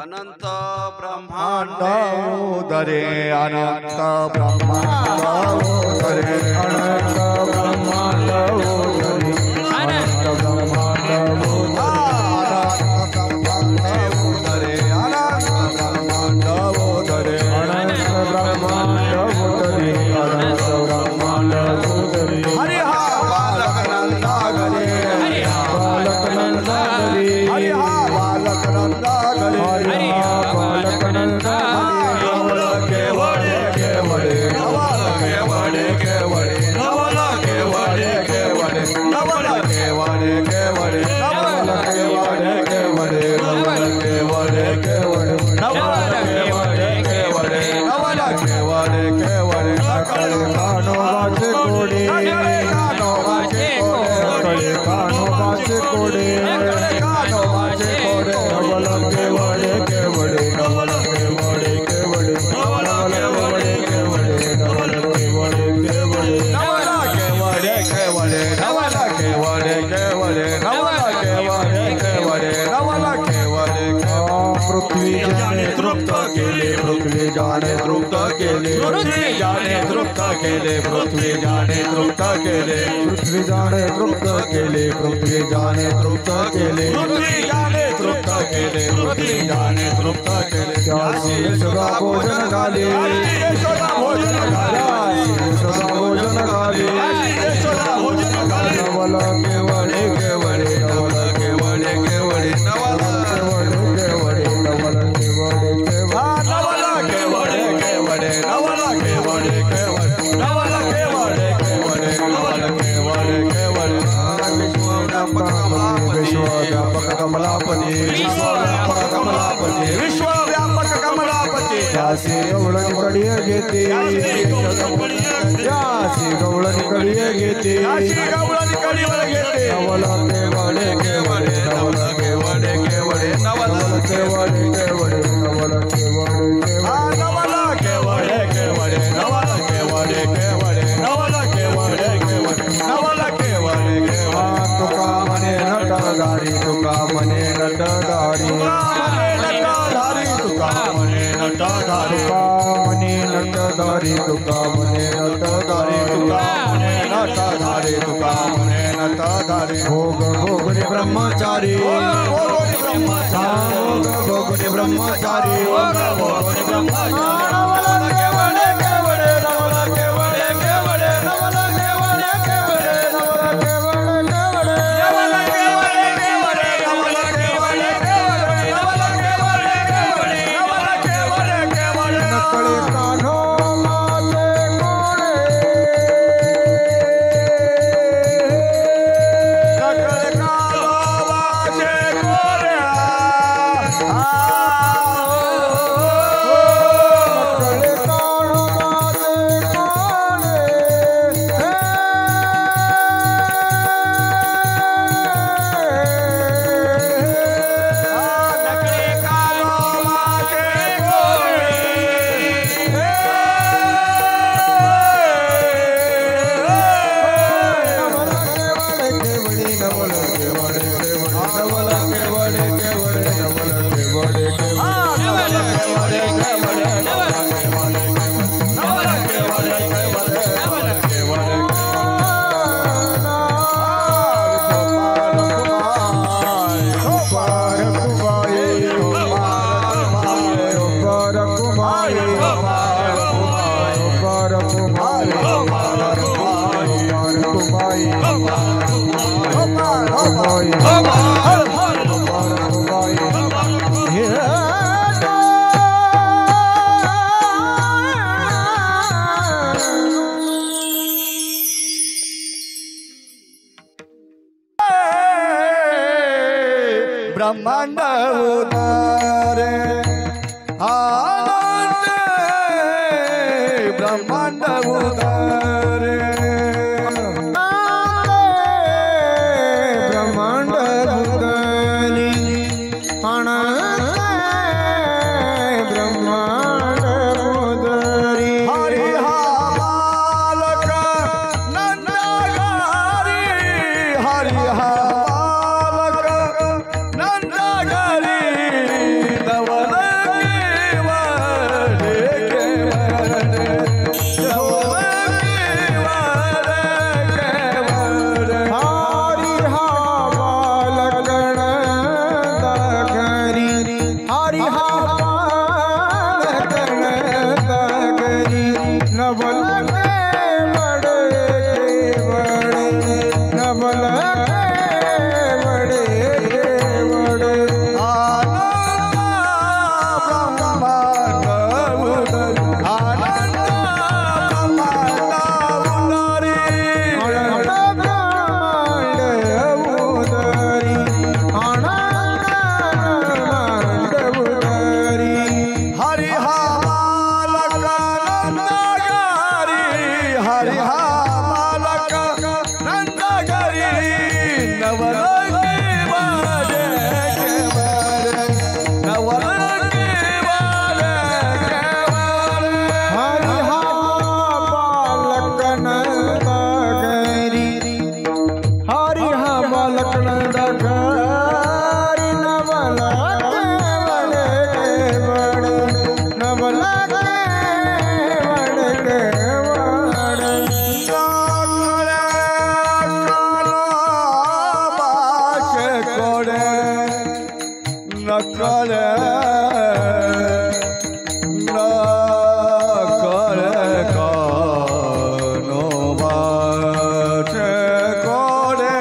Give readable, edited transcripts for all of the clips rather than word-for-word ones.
अनंत ब्रह्मांड उदरे अनंत ब्रह्मांड उदरे अनंत ब्रह्मांड उदरे अनंत ब्रह्मांड उदरे अनंत ब्रह्मांड उदरे अनंत ब्रह्मांड उदरे अनंत ब्रह्मांड उदरे हरि हा बालक नंदा गरे हरि हा बालक नंदा गरे हरि हा बालक नंदा गरे हरि हा बालक नंदा के वडे के वडे नवला के वडे के वडे नवला के वडे के वडे नवला के वडे के वडे नवला के वडे के वडे नवला के वडे के वडे नवला के वडे के वडे नवला के वडे के वडे नकळे कानो वाचे कोडे कानो वाचे कोडे कानो वाचे कोडे कानो वाचे कोडे नवला के वडे के वडे नवला के वडे के वडे नवला के वडे के वडे नवला के वडे के वडे नवला के वडे के वडे नवला के वडे के वडे नवला के वडे के वडे नवला के वडे के पृथ्वी जाने तृप्त केले पृथ्वी जाने तृप्त केले पृथ्वी जाने तृप्त केले पृथ्वी जाने तृप्त केले पृथ्वी जाने तृप्त केले पृथ्वी जाने तृप्त केले पृथ्वी जाने तृप्त केले पृथ्वी जाने तृप्त केले त्यासी यशोदा भोजन घाले यशोदा भोजन घाले यशोदा भोजन घाले यशोदा भोजन घाले नवला के वडे के वडे नवला के वडे के वडे नवला के वडे के वडे नवला के वडे के वडे नवला के वडे के वडे नवला के वडे के वडे नवला के वडे के वडे नवला के वडे के वडे विश्वव्यापक कमलापती विश्वव्यापक कमलापती विश्वव्यापक कमलापती त्यासी गवळण कडिय घेते त्यासी गवळण कडिय घेते त्यासी गवळण कडिय घेते नवला के वडे के वडे नवला के वडे के वडे नवला के वडे के वडे नवला के वडे के नवला के वडे के वडे नवला के वडे के वडे नवला के वडे के वडे नवला के वडे के तुका मने नटधारी तुका मने नटधारी तुका मने नटधारी तुका मने नटधारी तुका मने नटधारी तुका मने नटधारी तुका मने नटधारी भोग भोगने ब्रह्मचारी भोगने ब्रह्मचारी भोगने ब्रह्मचारी भोगने ब्रह्मचारी ब्रह्मांड उदरे आनंद ब्रह्मांड उदरे ब्रह्मांड उदरी आनंद ब्रह्मांड उदरी हरि हा बालक नंदा गरे हरि हा बालक नंदा गरे नवला नकळे कानोबाचे कोडे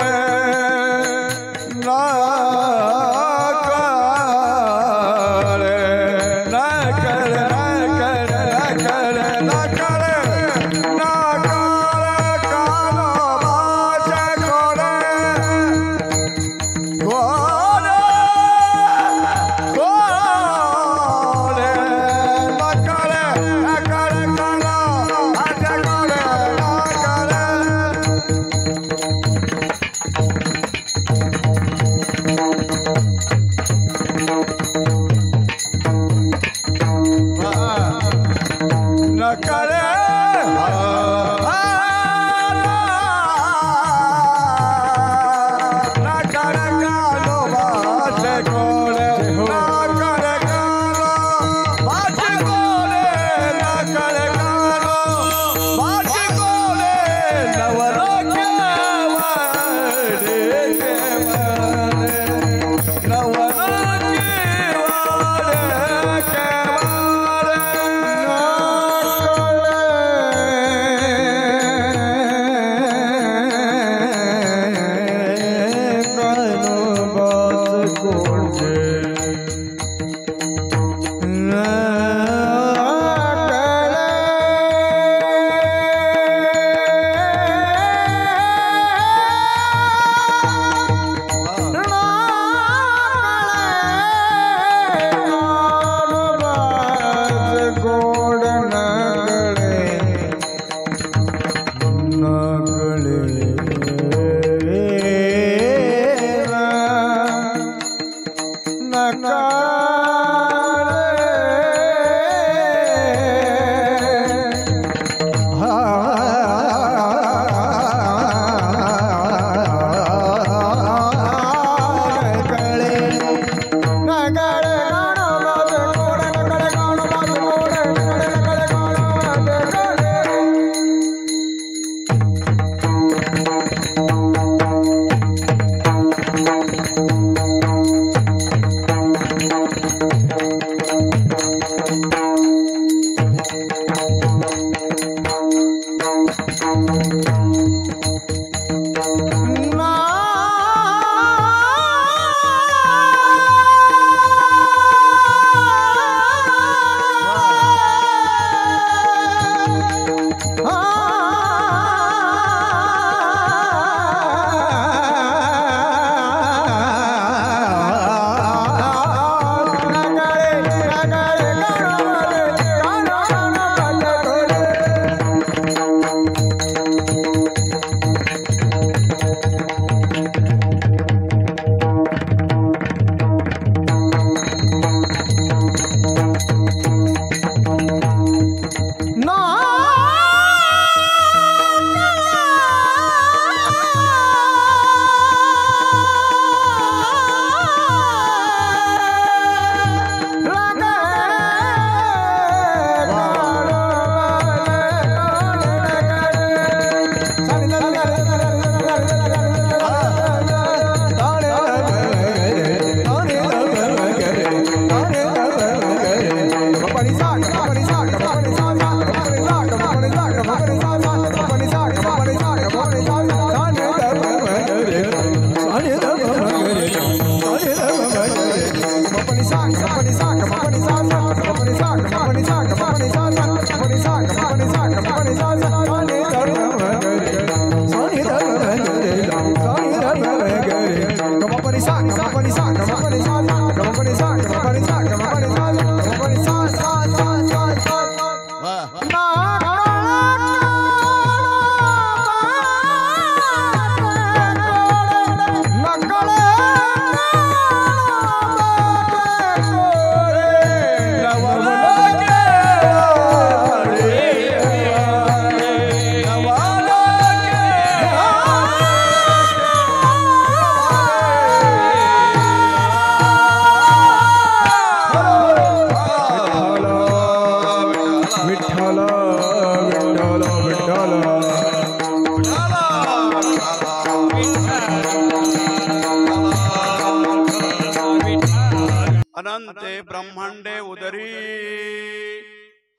अनंते ब्रह्मांडे उदरी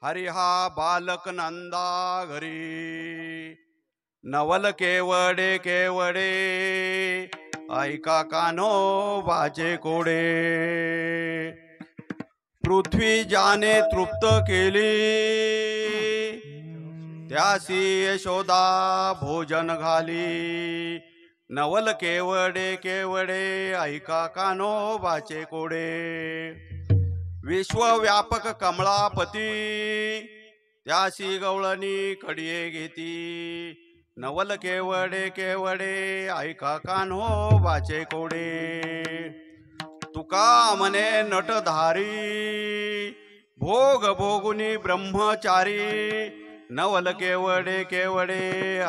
हरी हा बालक नंदा घरी नवल केवडे केवडे ऐका कानो वाचे कोडे पृथ्वी ज्याने तृप्त केली त्यासी यशोदा भोजन घाली नवल केवडे केवडे ऐका कानो वाचे कोडे विश्वव्यापक कमळापती त्यासी गवळणी कडिये घेती नवल केवडे केवडे ऐका कानो वाचे कोडे तुका मने नटधारी भोग भोगुनी ब्रह्मचारी नवल केवडे केवडे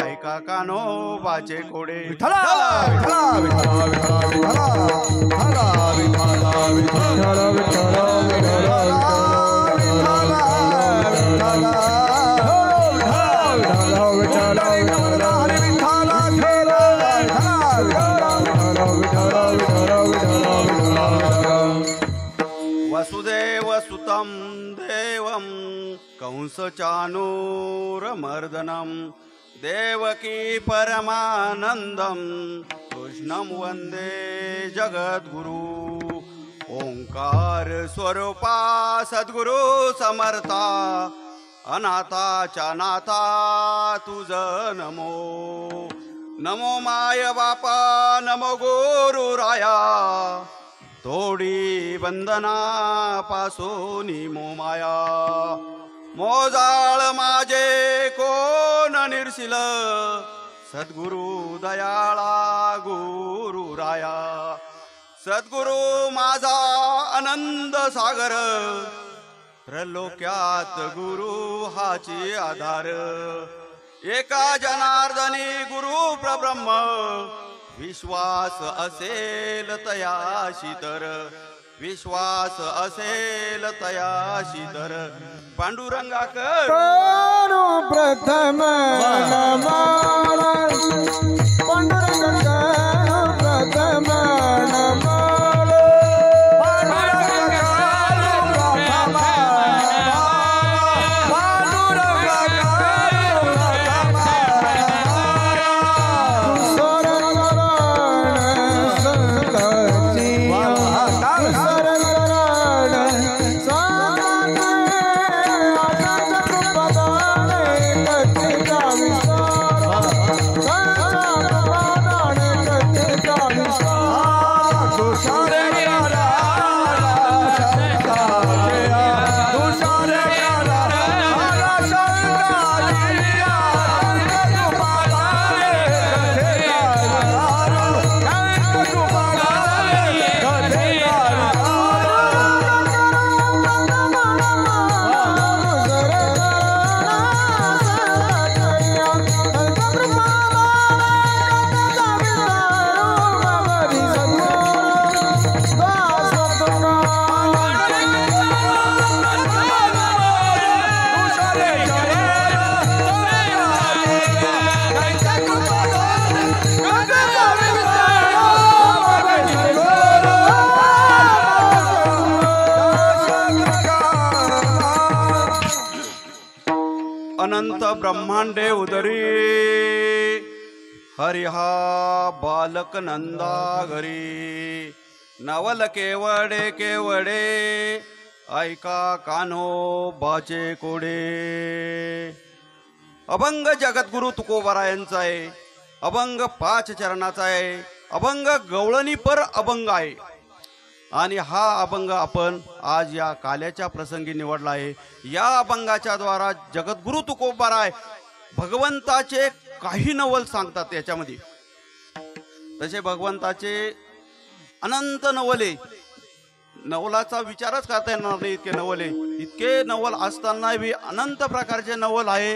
ऐका कानो वाचे कोडे विठ्ठला विठ्ठला विठ्ठला विठ्ठला विठ्ठला विठ्ठला वसुदेव सुतं देवं कंस चाणूरमर्दनं देवकी परमानंदं कृष्णं वंदे जगद्गुरु ओंकार स्वरूपा सद्गुरु समर्था अनाथाच्या नाथा तुझ नमो नमो माय बापा नमो गुरु राया थोडी वंदना पासोनी मोमाया मोजाळ माझे कोण निर्शिल सद्गुरु दयाळा गुरु राया सद्गुरु माझा आनंद सागर त्रैलोक्यात गुरु हाची आधार एका जनार्दनी गुरु प्रब्रह्म विश्वास असेल तयाशी तर विश्वास असेल तयाशी तर पांडुरंगाकर प्रथम नमाला पांडुरंग प्रथम नमाला अनंत ब्रह्मांडे उदरी हरिहा बालक नंदा घरी नवल केवडे केवडे ऐका कानो बाचे कोडे अभंग जगद्गुरु तुकोबारायांचा आहे अभंग 5 चरणाचा आहे अभंग गवळणी पर अभंग आहे आणि हा अभंग आपण आज या काल्याच्या प्रसंगी निवडला आहे या अभंगाच्या द्वारा जगद्गुरु तुकोबाराय भगवंताचे काही नवल सांगतात याच्यामध्ये तसे भगवंताचे अनंत नवले नवलाचा विचारच करता येणार नाही इतके नवल असताना भी अनंत प्रकारचे नवल आहे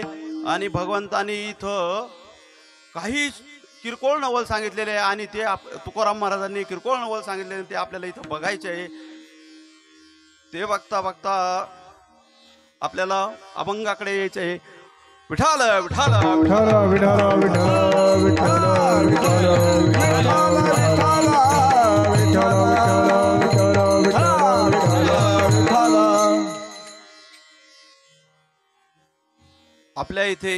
आणि भगवंतानी इथं काही किरकोळ नवल सांगितलेले आहे आणि ते तुकाराम महाराजांनी किरकोळ नवल सांगितलेले ते आपल्याला इथं बघायचे आहे ते बघता बघता आपल्याला अभंगाकडे यायचे आहे विठाल विठाल विठाल विठाल विठाल विठाल विठाल विठाल विठाल विठाल विठाल आपल्या इथे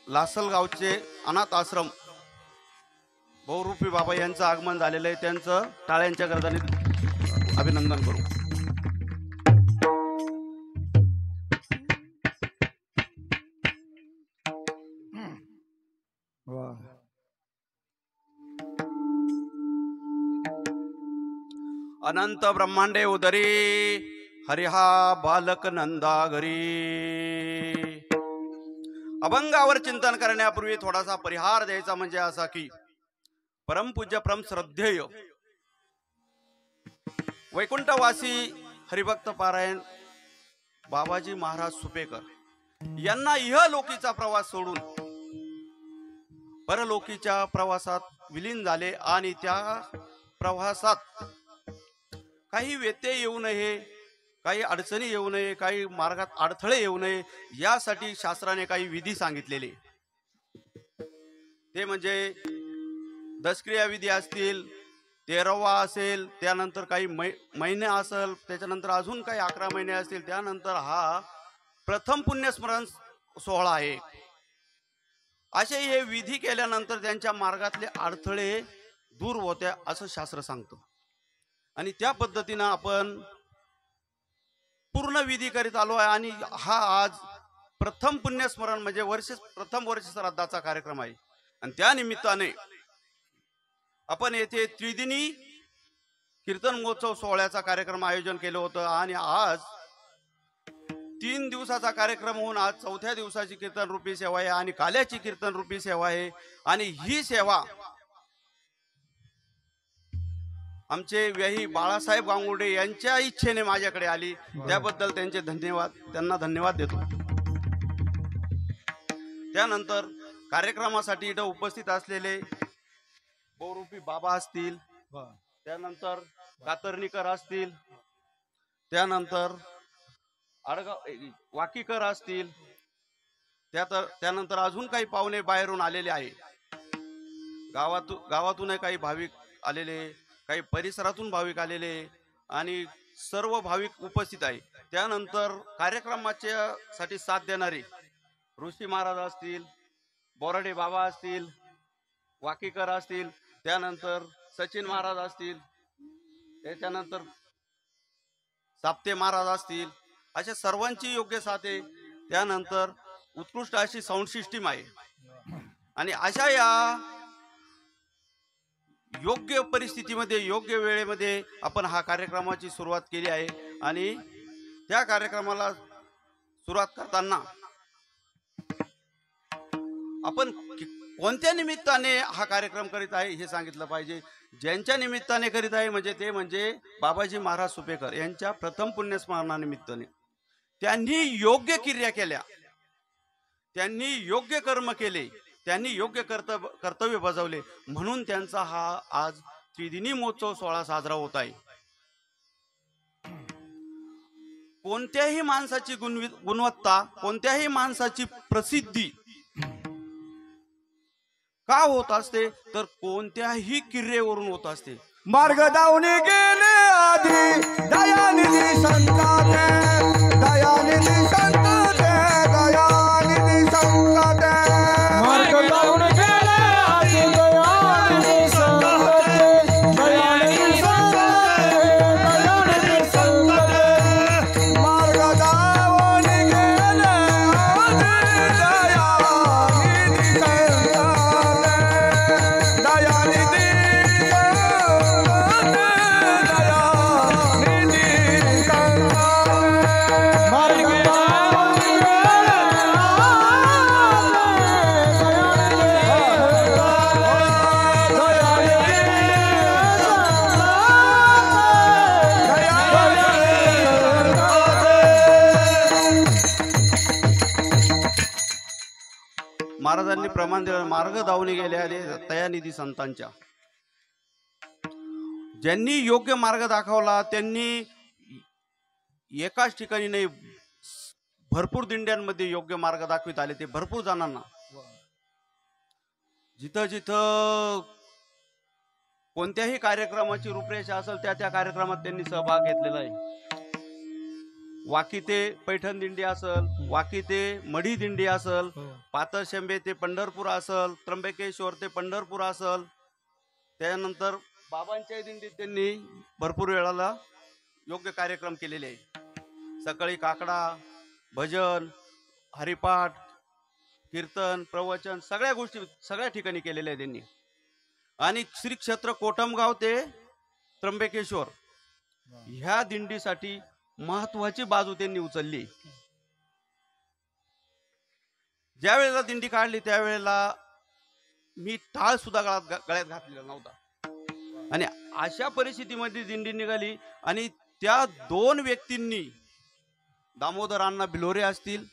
लासलगावचे अनाथ आश्रम बहुरूपी बाबा यांचं आगमन झालेलं आहे. त्यांचं टाळ्यांच्या गरजाने अभिनंदन करू. अनंत ब्रह्मांडे उदरी हरिहा बालक नंदा घरी. अभंगावर चिंतन करण्यापूर्वी थोडासा परिहार द्यायचा म्हणजे असा की परमपूज्य परम श्रद्धेय वैकुंठवासी हरिभक्त पारायण बाबाजी महाराज सुपेकर यांना इहलोकीचा प्रवास सोडून परलोकीच्या प्रवासात विलीन झाले आणि त्या प्रवासात काही व्यत्यय येऊ नये, काही अडचणी येऊ नये, काही मार्गात अडथळे येऊ नये यासाठी शास्त्राने काही विधी सांगितलेले. ते म्हणजे दशक्रिया विधी असतील, 13वा असेल, त्यानंतर काही महिने असेल, त्याच्यानंतर अजून काही 11 महिने असतील, त्यानंतर हा प्रथम पुण्यस्मरण सोहळा आहे. असे हे विधी केल्यानंतर त्यांच्या मार्गातले अडथळे दूर होत्या असं शास्त्र सांगतं. आणि त्या पद्धतीनं आपण पूर्ण विधी करीत आलो आहे. आणि हा आज प्रथम पुण्यस्मरण म्हणजे प्रथम वर्ष श्राद्धाचा कार्यक्रम आहे. आणि त्या निमित्ताने आपण येथे त्रिदिनी कीर्तन महोत्सव सोहळ्याचा कार्यक्रम आयोजन केलं होतं. आणि आज 3 दिवसाचा कार्यक्रम होऊन आज 4थ्या दिवसाची कीर्तन रूपी सेवा आहे आणि काल्याची कीर्तन रूपी सेवा आहे. आणि ही सेवा आमचे व्याही बाळासाहेब गांगुर्डे यांच्या इच्छेने माझ्याकडे आली. त्याबद्दल त्यांना धन्यवाद देतो. त्यानंतर कार्यक्रमासाठी इथं उपस्थित असलेले बहुरूपी बाबा असतील, त्यानंतर कातर्णीकर असतील, त्यानंतर वाकीकर असतील, त्यानंतर अजून काही पाहुणे बाहेरून आलेले आहे. गावातून काही भाविक आलेले, काही परिसरातून भाविक आलेले आणि सर्व भाविक उपस्थित आहे. त्यानंतर कार्यक्रमाच्या साठी साथ देणारे ऋषी महाराज असतील, बोराडे बाबा असतील, वाकीकर असतील, त्यानंतर सचिन महाराज असतील, त्याच्यानंतर साप्ते महाराज असतील, अशा सर्वांची योग्य साथ आहे. त्यानंतर उत्कृष्ट अशी साऊंड सिस्टीम आहे. आणि अशा या योग्य परिस्थितीमध्ये योग्य वेळेमध्ये आपण हा कार्यक्रमाची सुरुवात केली आहे. आणि त्या कार्यक्रमाला सुरुवात करताना आपण कोणत्या निमित्ताने हा कार्यक्रम करीत आहे हे सांगितलं पाहिजे. ज्यांच्या निमित्ताने करीत आहे म्हणजे बाबाजी महाराज सुपेकर यांच्या प्रथम पुण्यस्मरणानिमित्ताने त्यांनी योग्य क्रिया केल्या, त्यांनी योग्य कर्म केले, त्यांनी योग्य कर्तव्य बजावले म्हणून त्यांचा हा आज त्रिदिनी महोत्सव सोहळा साजरा होत आहे. कोणत्याही माणसाची गुणवत्ता, कोणत्याही माणसाची प्रसिद्धी का होत असते तर कोणत्याही क्रियेवरून होत असते. मार्ग दावणी गेले आधी दयानिधी संताते, दयानिधी संताते, दयानिधी संताते. मार्ग दावणी गेले आधी दयानिधी संताते, दयानिधी संताते, दयानिधी संताते. मार्ग दावणी गेले आधी दयानिधी संताते, दयानिधी महाराजांनी प्रमाण दिलं. मार्ग दावणी गेल्या दयानिधी संतांच्या. ज्यांनी योग्य मार्ग दाखवला त्यांनी एकाच ठिकाणी नाही, भरपूर दिंड्यांमध्ये योग्य मार्ग दाखवित आले. ते भरपूर जणांना जिथं जिथं कोणत्याही कार्यक्रमाची रूपरेषा असेल त्या कार्यक्रमात त्यांनी सहभाग घेतलेला आहे. वाकी ते पैठण दिंडी असल, वाकी ते मढी दिंडी असल, पातळशेंबे ते पंढरपूर असल, त्र्यंबकेश्वर ते पंढरपूर असल, त्यानंतर बाबांच्या दिंडीत त्यांनी भरपूर वेळाला योग्य कार्यक्रम केलेले आहे. सकाळी काकडा, भजन, हरिपाठ, कीर्तन, प्रवचन सगळ्या गोष्टी सगळ्या ठिकाणी केलेल्या आहेत त्यांनी. आणि श्री क्षेत्र कोटमगाव ते त्र्यंबकेश्वर ह्या दिंडीसाठी महत्वाची बाजू त्यांनी उचलली. ज्या वेळेला दिंडी काढली त्यावेळेला मी टाळ सुद्धा गळ्यात घातलेला नव्हता. आणि अशा परिस्थितीमध्ये दिंडी निघाली आणि त्या दोन व्यक्तींनी, दामोदर अण्णा भिलोरे असतील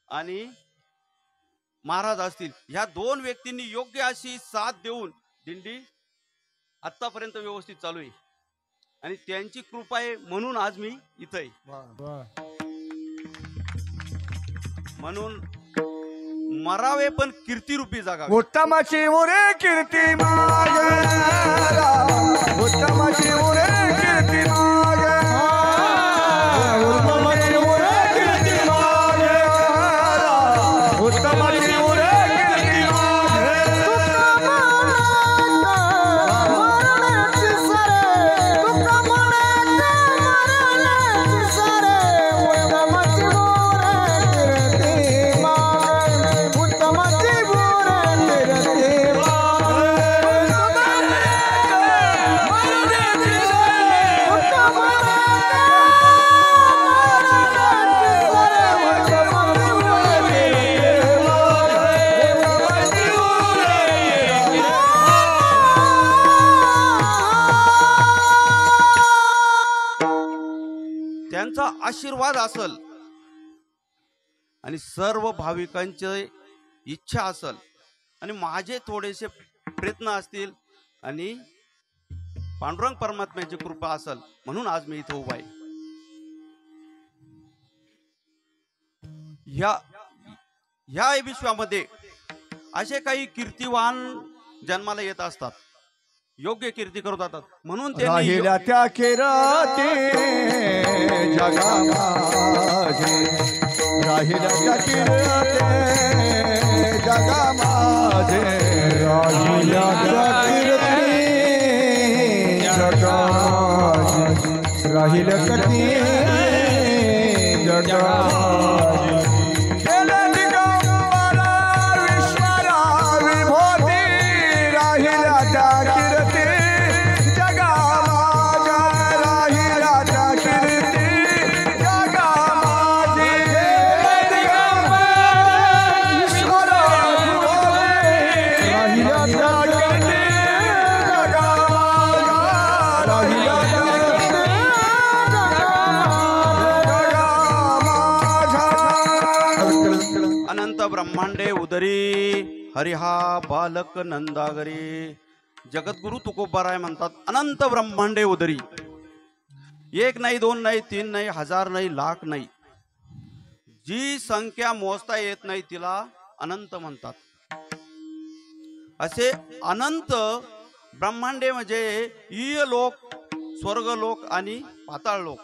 आणि महाराज असतील, ह्या दोन व्यक्तींनी योग्य अशी साथ देऊन दिंडी आतापर्यंत व्यवस्थित चालू आहे. आणि त्यांची कृपा आहे म्हणून आज मी इथं आहे. म्हणून मरावे पण कीर्तिरूपी जागावे. उत्तमाची उरे कीर्ती मागेला, उत्तमाची उरे कीर्ती मागेला, उत्तमाची उरे कीर्ती मागेला, उत्तमाची उरे कीर्ती त्यांचा आशीर्वाद असल आणि सर्व भाविकांची इच्छा असल आणि माझे थोडेसे प्रयत्न असतील आणि पांडुरंग परमात्म्याची कृपा असल म्हणून आज मी इथं उभा आहे. ह्या विश्वामध्ये असे काही कीर्तिवान जन्माला येत असतात, योग्य कीर्ती करत जातात. म्हणून राहिल्या त्या किराती जगा माझे, राहिल्या त्या किराती जगा माझे, राहिल्या त्या कीर्ती जगा माझे, राहिल्या कधी जगा माझे. ब्रह्मांडे उदरी हरिहा बालक नंदागरी. जगद्गुरु तुकोबाराय म्हणतात अनंत ब्रह्मांडे उदरी. एक नाही, दोन नाही, तीन नाही, हजार नाही, लाख नाही, जी संख्या मोजता येत नाही तिला अनंत म्हणतात. असे अनंत ब्रह्मांडे म्हणजे इहलोक, स्वर्गलोक आणि पाताळ लोक,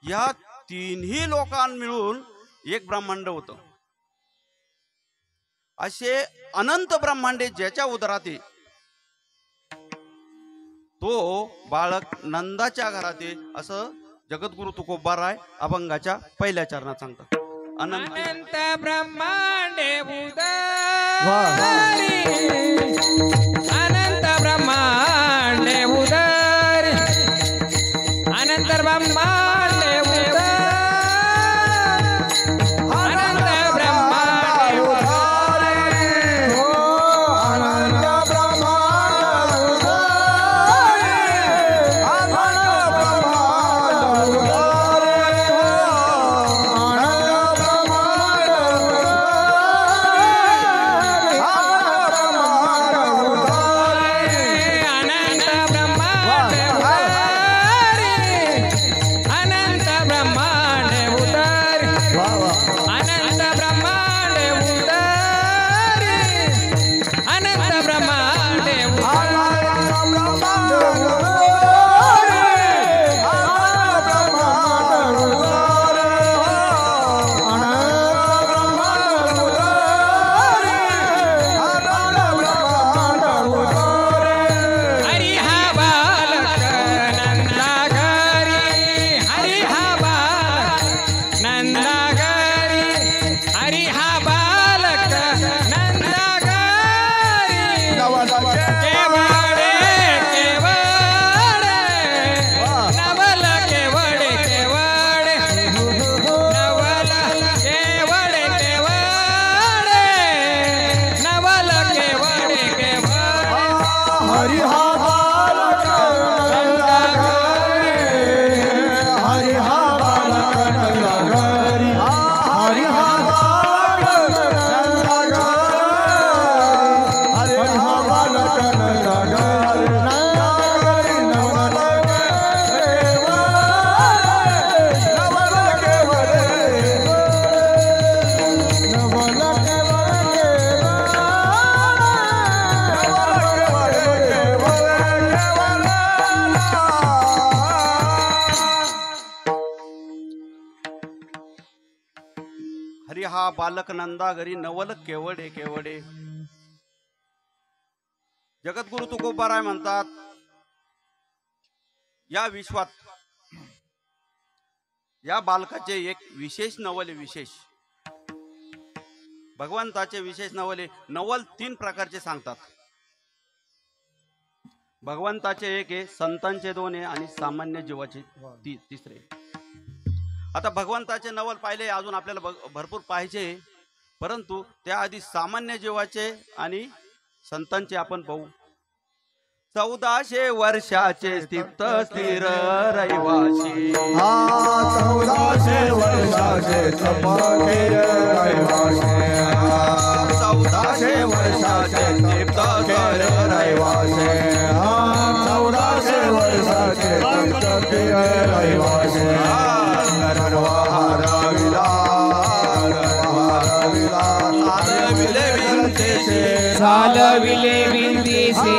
या तिन्ही लोकां मिळून एक ब्रह्मांड होतं. असे अनंत ब्रह्मांडे ज्याच्या उदरात आहे तो बाळक नंदाच्या घरात आहे, असं जगद्गुरु तुकोबाराय अभंगाच्या पहिल्या चरणात सांगतात. अनंत ब्रह्मांडे उदरी, अनंत ब्रह्मांडे उदरी, अनंत ब्रह्मांडे उदरी, अनंत ब्रह्मांडे हा बालक नंदा घरी नवल केवडे केवडे. जगद्गुरु तुकोबाराय म्हणतात, या विश्वात या बालकाचे एक विशेष नवल आहे. विशेष भगवंताचे विशेष नवल नवल 3 प्रकारचे सांगतात. भगवंताचे एक आहे, संतांचे 2 आहे आणि सामान्य जीवाचे तिसरे. आता भगवंताचे नवल पाहिले, अजून आपल्याला भरपूर पाहिजे, परंतु त्याआधी सामान्य जीवाचे आणि संतांचे आपण पाहू. 1400 वर्षाचे स्थित स्थिर रहिवाशी. 1400 वर्षाचे तपस्वी रहिवाशी. 1400 वर्षाचे तप्त केले रहिवाशी. 1400 वर्षाचे तप्त केले रहिवाशी. चालविले विंतीसे,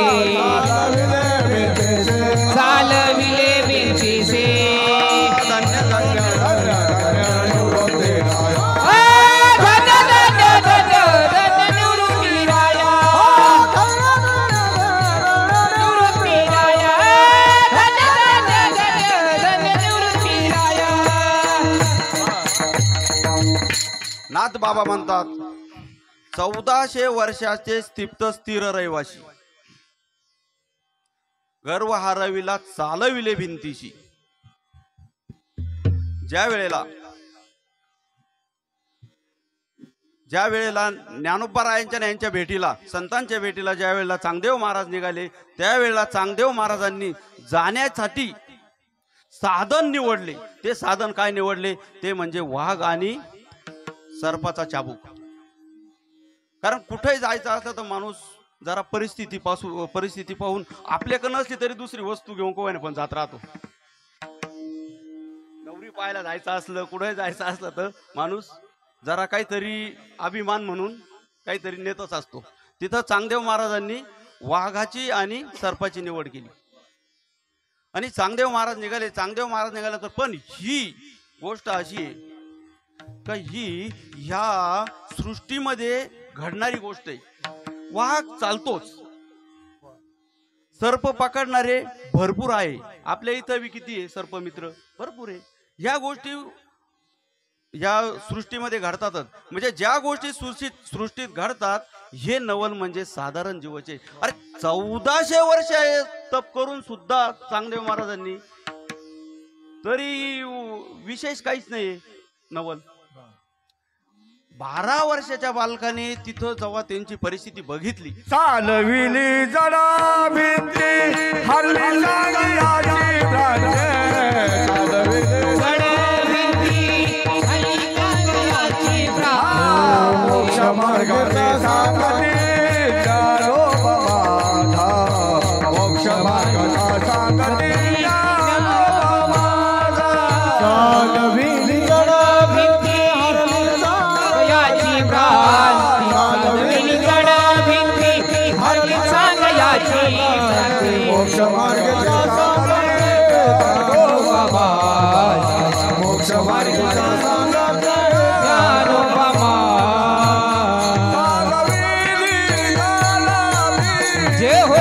चालविले विंतीसे. धन्य धन्य नाथ बाबा म्हणतात, 1400 वर्षाचे स्थिप्त स्थिर रहिवाशी. गर्व हरविला चालविले भिंतीशी. ज्या वेळेला ज्ञानोबारायांच्या यांच्या भेटीला, संतांच्या भेटीला ज्या वेळेला चांगदेव महाराज निघाले, त्यावेळेला चांगदेव महाराजांनी जाण्यासाठी साधन निवडले. ते साधन काय निवडले? ते म्हणजे वाघ आणि सर्पाचा चाबूक. कारण कुठेही जायचं असलं तर माणूस जरा परिस्थिती पाहून आपल्याकडे नसली तरी दुसरी वस्तू घेऊन कोण पण जात राहतो. नवरी पाहायला जायचं असलं, कुठे जायचं असलं तर माणूस जरा काहीतरी अभिमान म्हणून काहीतरी नेतच असतो. तिथं चांगदेव महाराजांनी वाघाची आणि सर्पाची निवड केली आणि चांगदेव महाराज निघाले. चांगदेव महाराज निघाले तर पण ही गोष्ट अशी आहे का ही ह्या सृष्टीमध्ये घडणारी गोष्ट आहे. वाघ चालतोच, सर्प पकडणारे भरपूर आहे. आपल्या इथं बी किती आहे सर्पमित्र, भरपूर आहे. ह्या गोष्टी या सृष्टीमध्ये घडतातच. म्हणजे ज्या गोष्टी सृष्टीत घडतात, हे नवल म्हणजे साधारण जीवाचे. अरे 1400 वर्ष तप करून सुद्धा चांगदेव महाराजांनी, तरी विशेष काहीच नाही नवल. 12 वर्षाच्या बालकाने तिथं जेव्हा त्यांची परिस्थिती बघितली, चालविली जडा भिंती हरली जागी मोक्ष मार्गाचे सांगती ज्ञानोबा माझा. मोक्ष मार्गाचा सांगती ज्ञानोबा माझा. चालविली जडा भिंती हरली याची भ्रांती, चालविली जडा भिंती हरली सांगयाची भ्रांती. मोक्ष मार्गाचा सांगती ज्ञानोबा माझा. मोक्ष मार्गाचा सांगती ज्ञानोबा माझा. जय हो.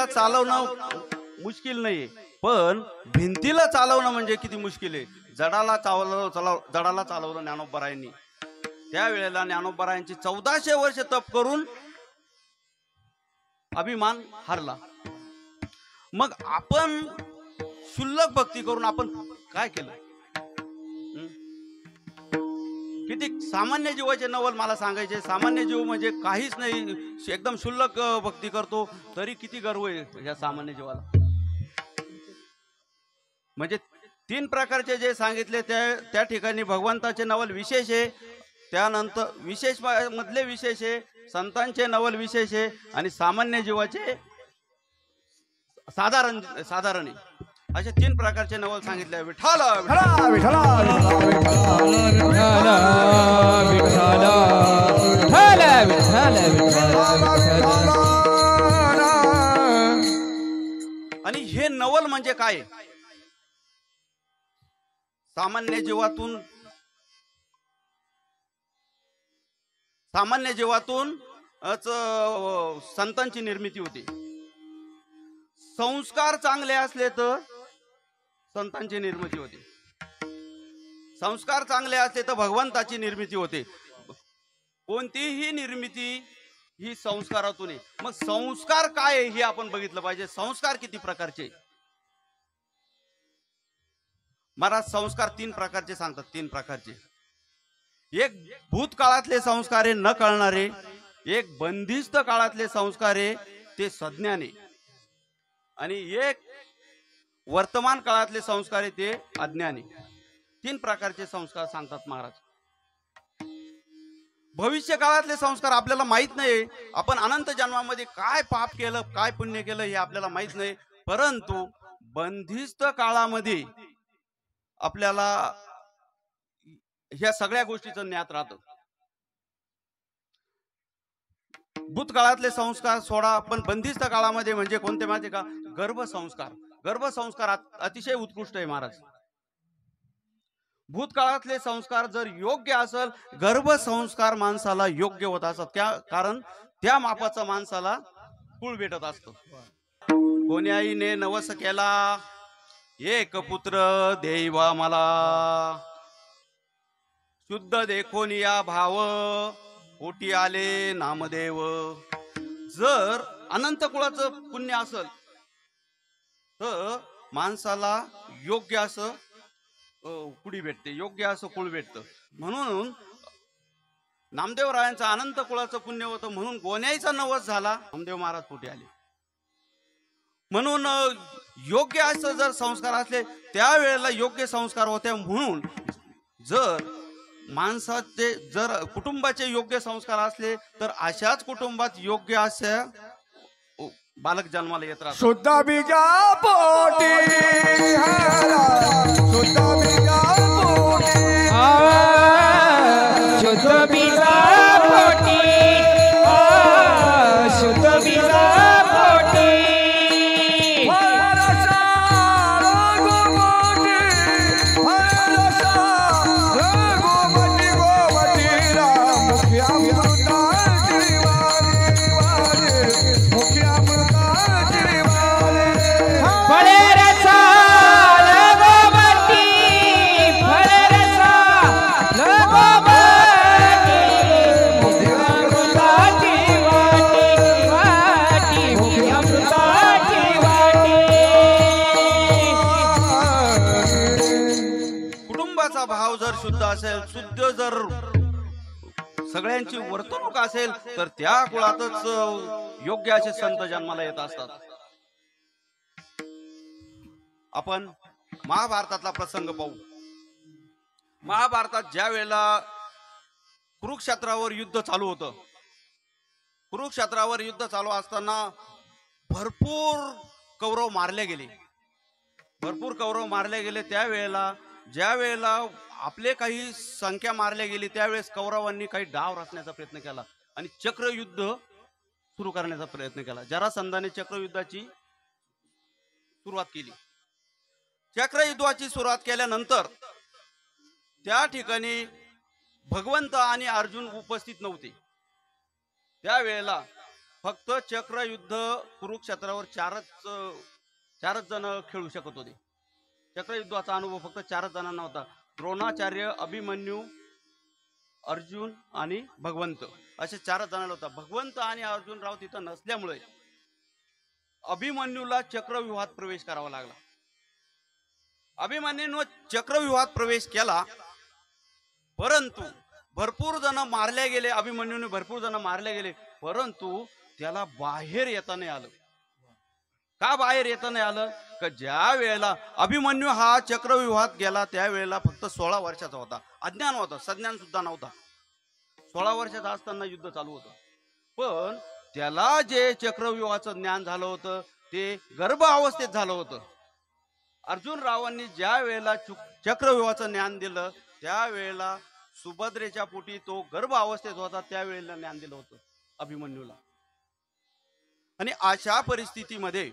चालवणं मुश्किल नाही, पण भिंतीला चालवणं म्हणजे किती मुश्किल आहे. जडाला चालवलं ज्ञानोबारायांनी. त्यावेळेला ज्ञानोबारायांची 1400 वर्ष तप करून अभिमान हरला. मग आपण शुल्लक भक्ती करून आपण काय केलं? किती सामान्य जीवाचे नवल मला सांगायचे. सामान्य जीव म्हणजे काहीच नाही, एकदम शुल्लक भक्ती करतो, तरी किती गर्व आहे या सामान्य जीवाला. म्हणजे 3 प्रकारचे जे सांगितले त्या ठिकाणी भगवंताचे नवल विशेष आहे त्यानंतर विशेष मधले विशेष आहे, संतांचे नवल विशेष आहे आणि सामान्य जीवाचे साधारण आहे. असे 3 प्रकारचे नवल सांगितले. विठ्ठल विठ्ठला विठ्ठला आणि हे नवल म्हणजे काय? सामान्य जीवातून संतांची निर्मिती होती. संस्कार चांगले असले तर संतांची निर्मिती होते. संस्कार चांगले असले तर भगवंताची निर्मिती होते. कोणतीही निर्मिती ही संस्कारातून आहे. मग संस्कार काय आहे हे आपण बघितलं पाहिजे. संस्कार किती प्रकारचे? महाराज संस्कार 3 प्रकारचे सांगतात. 3 प्रकारचे. एक भूतकाळातले संस्कार आहे न कळणारे, एक बंदिस्त काळातले संस्कार आहे ते सज्ञाने, आणि एक वर्तमान काळातले संस्कार आहे ते अज्ञानी. 3 प्रकारचे संस्कार सांगतात महाराज. भविष्य काळातले संस्कार आपल्याला माहित नाही. आपण अनंत जन्मामध्ये काय पाप केलं, काय पुण्य केलं हे आपल्याला माहित नाही. परंतु बंदिस्त काळामध्ये आपल्याला ह्या सगळ्या गोष्टीचं ज्ञात राहतं. भूतकाळातले संस्कार सोडा, पण बंदिस्त काळामध्ये म्हणजे कोणते माहिती का? गर्भसंस्कार. गर्भसंस्कार अतिशय उत्कृष्ट आहे महाराज. भूतकाळातले संस्कार जर योग्य असेल, गर्भसंस्कार माणसाला योग्य होत असतात. कारण त्या मापाचं माणसाला कुळ भेटत असतं. कोणी आईने नवस केला, एक पुत्र देवा मला, शुद्ध देखोन या भाव, पोटी आले नामदेव. जर अनंत कुळाचं पुण्य असेल तर माणसाला योग्य असं कुडी भेटते, योग्य असं कुळ भेटतं. म्हणून नामदेवरायांचं अनंत कुळाचं पुण्य होतं, म्हणून गोन्याईचा नवस झाला, नामदेव महाराज पोटी आले. म्हणून योग्य असं जर संस्कार असले त्यावेळेला योग्य संस्कार होते. म्हणून जर माणसाचे जर कुटुंबाचे योग्य संस्कार असले तर अशाच कुटुंबात योग्य असे बालक जन्माला येत राहतात. शुद्ध बीजा पोटी शुद्ध बीजा पोटी शुद्ध बीजा पोटी, शुद्ध बीजा पोटी. भाव जर शुद्ध असेल, शुद्ध जर सगळ्यांची वर्तणूक असेल तर त्या कुळातच योग्य असे संत जन्माला येत असतात. आपण महाभारतातला प्रसंग पाहू. महाभारतात ज्या वेळेला कुरुक्षेत्रावर युद्ध चालू होतं, कुरुक्षेत्रावर युद्ध चालू असताना भरपूर कौरव मारले गेले, भरपूर कौरव मारले गेले. त्यावेळेला ज्या वेळेला आपले काही संख्या मारल्या गेली त्यावेळेस कौरवांनी काही डाव रचण्याचा प्रयत्न केला आणि चक्रयुद्ध सुरू करण्याचा प्रयत्न केला. जरासंधाने चक्रयुद्धाची सुरुवात केली. चक्रयुद्धाची सुरुवात केल्यानंतर त्या ठिकाणी भगवंत आणि अर्जुन उपस्थित नव्हते. त्यावेळेला फक्त चक्रयुद्ध कुरुक्षेत्रावर चारच जण खेळू शकत होते. चक्रयुद्धाचा अनुभव फक्त 4 जणांना होता. द्रोणाचार्य, अभिमन्यू, अर्जुन आणि भगवंत असे 4 जणांना होता. भगवंत आणि अर्जुनराव तिथं नसल्यामुळे अभिमन्यूला चक्रव्यूहात प्रवेश करावा लागला. अभिमन्यूने चक्रव्यूहात प्रवेश केला, परंतु भरपूर जण मारले गेले. अभिमन्यूने भरपूर जण मारले गेले, परंतु त्याला बाहेर येता नाही आलं. का बाहेर येता नाही आलं? का ज्या वेळेला अभिमन्यू हा चक्रव्यूहात गेला त्यावेळेला फक्त 16 वर्षाचा होता, अज्ञान होता, सज्ञान सुद्धा नव्हता. 16 वर्षाचा असताना युद्ध चालू होतं. पण त्याला जे चक्रव्यूहाचं ज्ञान झालं होतं ते गर्भ अवस्थेत झालं होतं. अर्जुन रावांनी ज्या वेळेला चक्रव्यूहाचं ज्ञान दिलं त्यावेळेला सुभद्रेच्या पोटी तो गर्भ अवस्थेत होता, त्यावेळेला ज्ञान दिलं होतं अभिमन्यूला. आणि अशा परिस्थितीमध्ये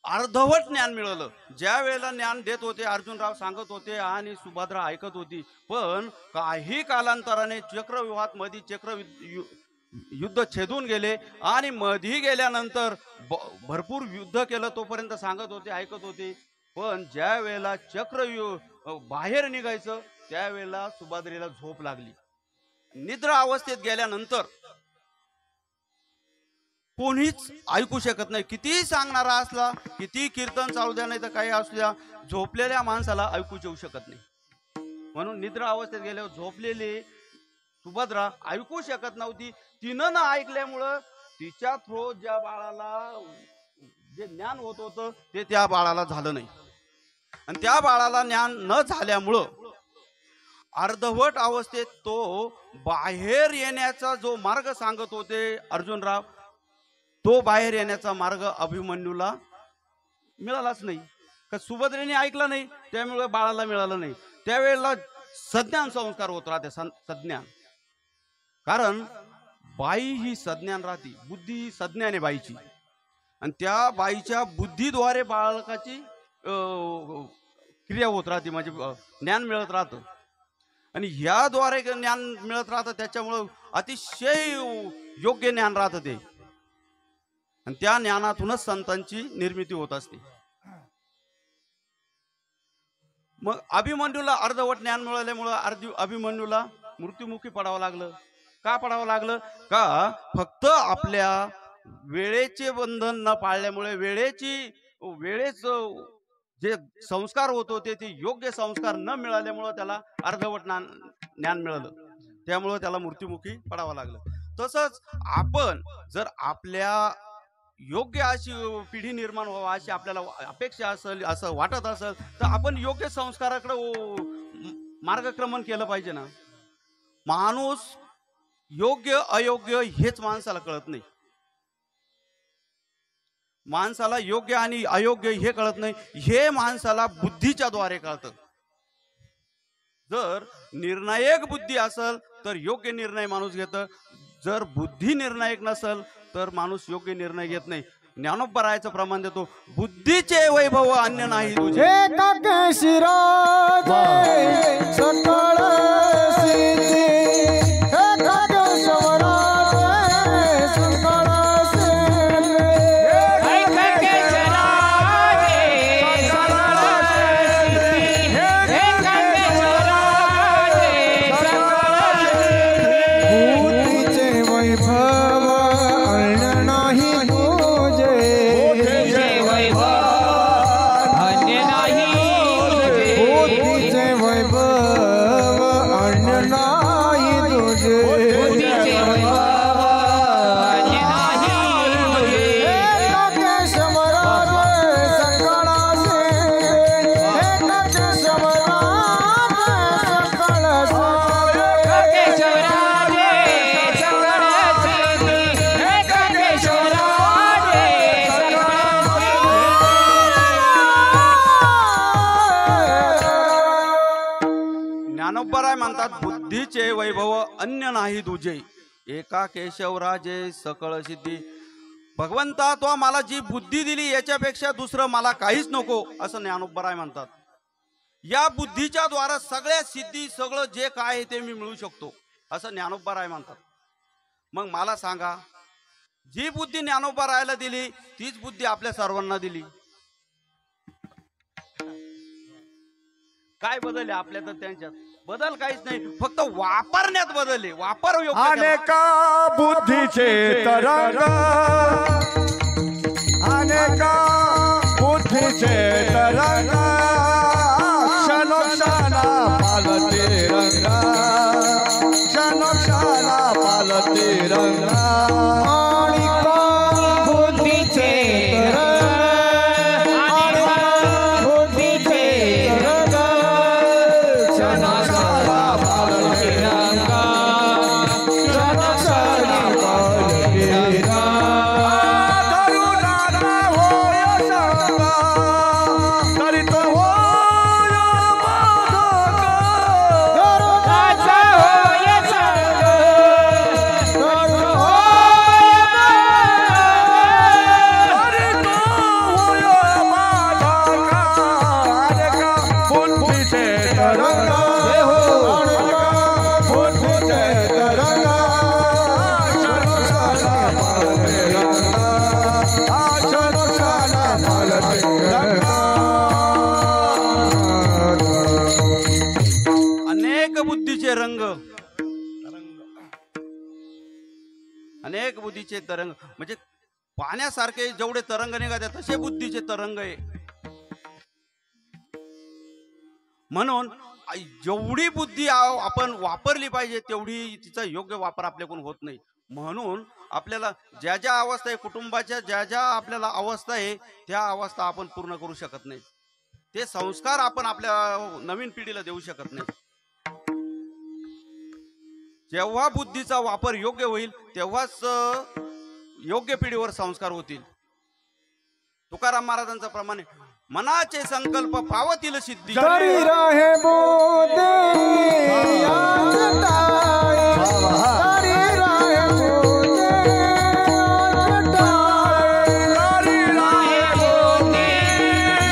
अर्धवट ज्ञान मिळालं. ज्या वेळेला ज्ञान देत होते अर्जुनराव सांगत होते आणि सुभद्रा ऐकत होती. पण काही कालांतराने चक्रव्यूहात मध्ये युद्ध छेदून गेले आणि मधी गेल्यानंतर भरपूर युद्ध केलं. तोपर्यंत सांगत होते ऐकत होते. पण ज्या वेळेला चक्रव्यूह बाहेर निघायचं त्यावेळेला सुभद्रेला झोप लागली. निद्रा अवस्थेत गेल्यानंतर कोणीच ऐकू शकत नाही. कितीही सांगणारा असला, किती कीर्तन चालू द्या, नाही तर काही असू द्या, झोपलेल्या माणसाला ऐकू येऊ शकत नाही. म्हणून निद्रा अवस्थेत गेल्यावर झोपलेली सुभद्रा ऐकू शकत नव्हती. तिनं न ऐकल्यामुळं तिच्या थ्रो ज्या बाळाला जे ज्ञान होत होतं ते त्या बाळाला झालं नाही. आणि त्या बाळाला ज्ञान न झाल्यामुळं अर्धवट अवस्थेत तो बाहेर येण्याचा जो मार्ग सांगत होते अर्जुनराव, तो बाहेर येण्याचा मार्ग अभिमन्यूला मिळालाच नाही. का सुभद्रेने ऐकलं नाही, त्यामुळे बाळाला मिळालं नाही. त्यावेळेला सज्ञान संस्कार होत राहते. सज्ञान, कारण बाई ही सज्ञान राहते, बुद्धी ही सज्ञान आहे बाईची. आणि त्या बाईच्या बुद्धीद्वारे बाळकाची क्रिया होत राहते, म्हणजे ज्ञान मिळत राहतं. आणि ह्याद्वारे ज्ञान मिळत राहतं, त्याच्यामुळं अतिशय योग्य ज्ञान राहतं ते. आणि त्या ज्ञानातूनच संतांची निर्मिती होत असते. मग अभिमन्यूला अर्धवट ज्ञान मिळाल्यामुळं अभिमन्यूला मृत्युमुखी पडावं लागलं. का पडावं लागलं? का फक्त आपल्या वेळेचे बंधन न पाळल्यामुळे, वेळेच जे संस्कार होत होते ते योग्य संस्कार न मिळाल्यामुळं त्याला अर्धवट ज्ञान मिळालं. त्यामुळं त्याला मृत्युमुखी पडावं लागलं. तसंच आपण जर आपल्या योग्य अशी पिढी निर्माण व्हावा अशी आपल्याला अपेक्षा असेल, असं वाटत असेल, तर आपण योग्य संस्काराकडे मार्गक्रमण केलं पाहिजे ना. माणूस योग्य अयोग्य हेच माणसाला कळत नाही. माणसाला योग्य आणि अयोग्य हे कळत नाही, हे माणसाला बुद्धीच्या द्वारे कळतं. जर निर्णायक बुद्धी असेल तर योग्य निर्णय माणूस घेतं. जर बुद्धी निर्णायक नसेल तर माणूस योग्य निर्णय घेत नाही. ज्ञानोबरायाचं प्रमाण देतो, बुद्धीचे वैभव अन्य नाही तुझे. सकळ ज्ञानोबराय म्हणतात, बुद्धीचे वैभव अन्य नाही तुझे, एका केशवराजे सकळ सिद्धी. भगवंता तो मला जी बुद्धी दिली याच्यापेक्षा दुसरं मला काहीच नको, असं ज्ञानोबराय म्हणतात. या बुद्धीच्या द्वारा सगळ्या सिद्धी, सगळं जे काय आहे ते मी मिळू शकतो, असं ज्ञानोबराय म्हणतात. मग मला सांगा, जी बुद्धी ज्ञानोबरायला दिली तीच बुद्धी आपल्या सर्वांना दिली. काय बदल आहे आपल्या? तर त्यांच्यात बदल काहीच नाही, फक्त वापरण्यात बदल आहे. वापर अनेका बुद्धीचे तरंग, अनेका बुद्धीचे तरंग, क्षणोक्षणा पालते रंग, क्षणोक्षणा पालते रंग. अनेक बुद्धीचे तरंग, म्हणजे पाण्यासारखे जेवढे तरंग निघतात तसे बुद्धीचे तरंग आहे. म्हणून जेवढी बुद्धी आपण वापरली पाहिजे तेवढी तिचा योग्य वापर आपल्याकडून होत नाही. म्हणून आपल्याला ज्या ज्या अवस्था आहे, कुटुंबाच्या ज्या ज्या आपल्याला अवस्था आहे त्या अवस्था आपण पूर्ण करू शकत नाही. ते संस्कार आपण आपल्या नवीन पिढीला देऊ शकत नाही. जेव्हा बुद्धीचा वापर योग्य होईल तेव्हाच योग्य पिढीवर संस्कार होतील. तुकाराम महाराजांचा प्रमाणे मनाचे संकल्प पावतील सिद्धी. जरी राहे बोधे याच ताई, जरी राहे बोधे याच ताई, जरी राहे बोधे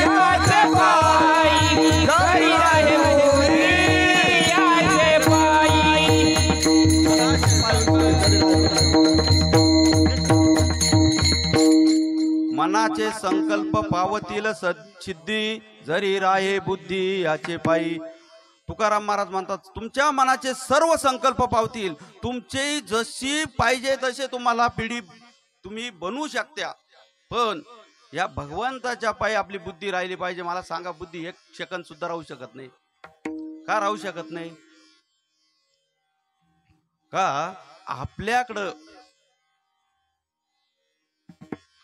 याच ताई, जरी राहे बोधे याच मनाचे संकल्प पावतील सिद्धी, जरी राहे बुद्धी याचे पायी. तुकाराम महाराज म्हणतात तुमच्या मनाचे सर्व संकल्प पावतील. तुमचे जशी पाहिजे तसे तुम्हाला पिढी तुम्ही बनवू शकता, पण या भगवंताच्या पायी आपली बुद्धी राहिली पाहिजे. मला सांगा, बुद्धी एक सेकंद सुद्धा राहू शकत नाही. का राहू शकत नाही? का आपल्याकडं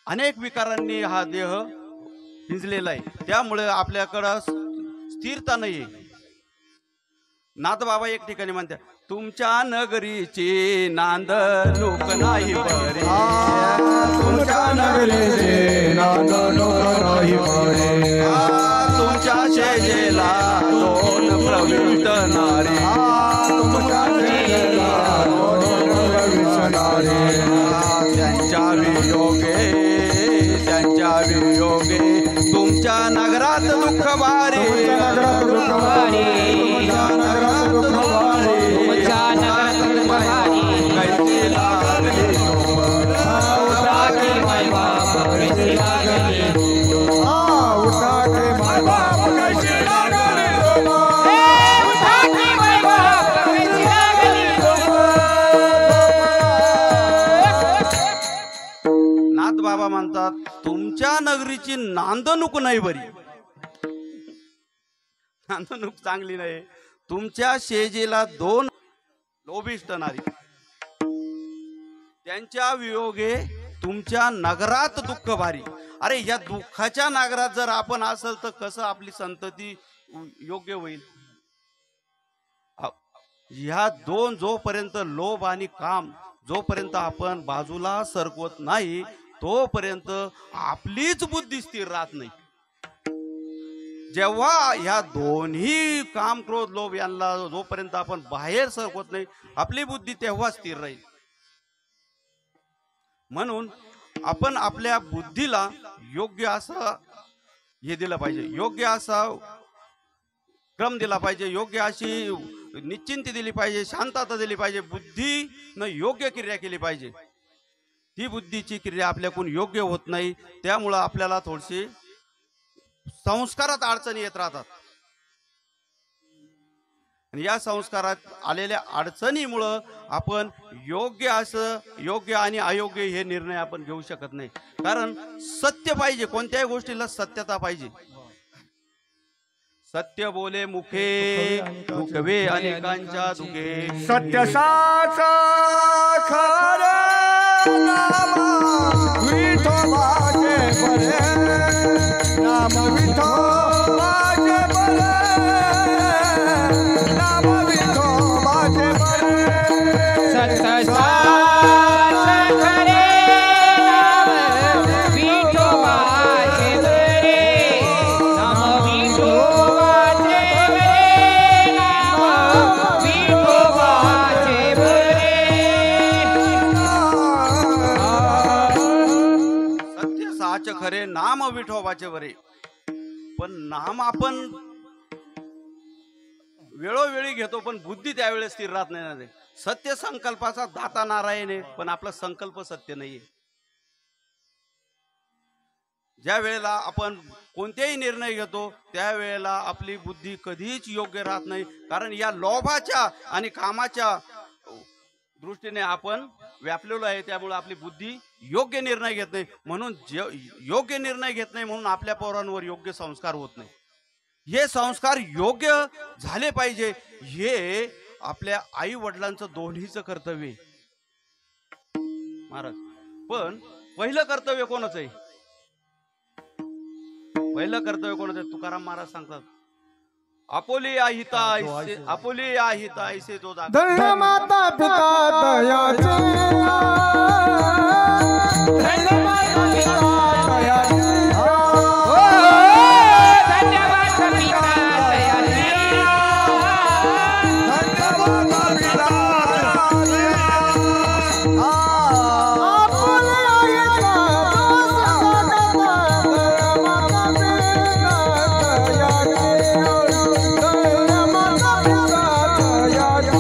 अनेक विकारांनी हा देह हिंजलेला आहे, त्यामुळे आपल्याकडं स्थिरता नाहीये. नाथबाबा एक ठिकाणी म्हणतात तुमच्या नगरीची नांदणूक नाही बरे, तुमच्या नगरीचे नांदणूक नाही बरे, तुमच्या शेजेला दोन प्रविष्ट नारे, तुमच्या शेजेला दोन प्रविष्ट नारे, त्यांच्या वियोगे तुमच्या नगरात दुःख भारी, नगरात दुःख भारी, तुमच्या नगरात दुःख भारी, तुमच्या नगरात दुःख भारी. कैसे लागले उठा की माय बाप कैसी लागली, उठा के माय बाप कैसी लागली, उठा की माय बाप कैसी लागली. नाथ बाबा म्हणतात तुमच्या नगरीची नांदणूक नाही बरी. नांदणूक चांगली नाही. तुमच्या शेजेला दोन लोभिष्ट नारी, त्यांच्या वियोगे तुमच्या नगरात दुःख भारी. अरे या दुःखाच्या नगरात जर आपण असेल तर कसं आपली संतती योग्य होईल? ह्या दोन जोपर्यंत लोभ आणि काम जोपर्यंत आपण बाजूला सरकवत नाही तोपर्यंत आपलीच बुद्धी स्थिर राहत नाही. जेव्हा ह्या दोन्ही काम क्रोध लोभ यांना जोपर्यंत आपण बाहेर सरकवत नाही आपली बुद्धी तेव्हा स्थिर राहील. म्हणून आपण आपल्या बुद्धीला योग्य असं हे दिलं पाहिजे, योग्य असा क्रम दिला पाहिजे, योग्य अशी निश्चिंती दिली पाहिजे, शांतता दिली पाहिजे, बुद्धीनं योग्य क्रिया केली पाहिजे. ती बुद्धीची क्रिया आपल्याकडून योग्य होत नाही, त्यामुळं आपल्याला थोडीशी संस्कारात अडचणी येत राहतात. आणि या संस्कारात आलेल्या अडचणीमुळं आपण योग्य आणि अयोग्य हे निर्णय आपण घेऊ शकत नाही. कारण सत्य पाहिजे, कोणत्याही गोष्टीला सत्यता पाहिजे. सत्य बोले मुखे दुखवे अनेकांच्या दुखे, सत्य साचा खरे नाम विठोबाचे बरे, नाम विठोबाचे बरे, नाम विठोबाचे बरे, सत्य खरे नाम विठोबाचे बरे, नाम विठोबाचे बरे, नाम विठोबाचे बरे. सत्य साच खरे नाम विठोबाचे बरे. पण नाम आपण वेळोवेळी घेतो पण बुद्धी त्यावेळेस स्थिर राहत नाही ना. सत्य संकल्पाचा दाता नारायण आहे पण आपला संकल्प सत्य नाहीये. ज्या वेळेला आपण कोणतेही निर्णय घेतो त्यावेळेला आपली बुद्धी कधीच योग्य राहत नाही. कारण या लोभाच्या आणि कामाच्या दृष्टीने आपण व्यापलेलो आहे, त्यामुळे आपली बुद्धी योग्य निर्णय घेत नाही. म्हणून योग्य निर्णय घेत नाही म्हणून आपल्या पोरांवर योग्य संस्कार होत नाही. हे संस्कार योग्य झाले पाहिजे, हे आपल्या आई वडिलांचं दोन्हीचं कर्तव्य आहे महाराज. पण पहिलं कर्तव्य कोणाचं आहे? पहिलं कर्तव्य कोणाचं आहे? तुकाराम महाराज सांगतात, आपोली आहिता ऐसे, आपोली आहिता ऐसे जो जागा. धन्य माता पिता दयाचे, धन्य माता पिता दयाचे, धन्यवाद कविता दयाळू.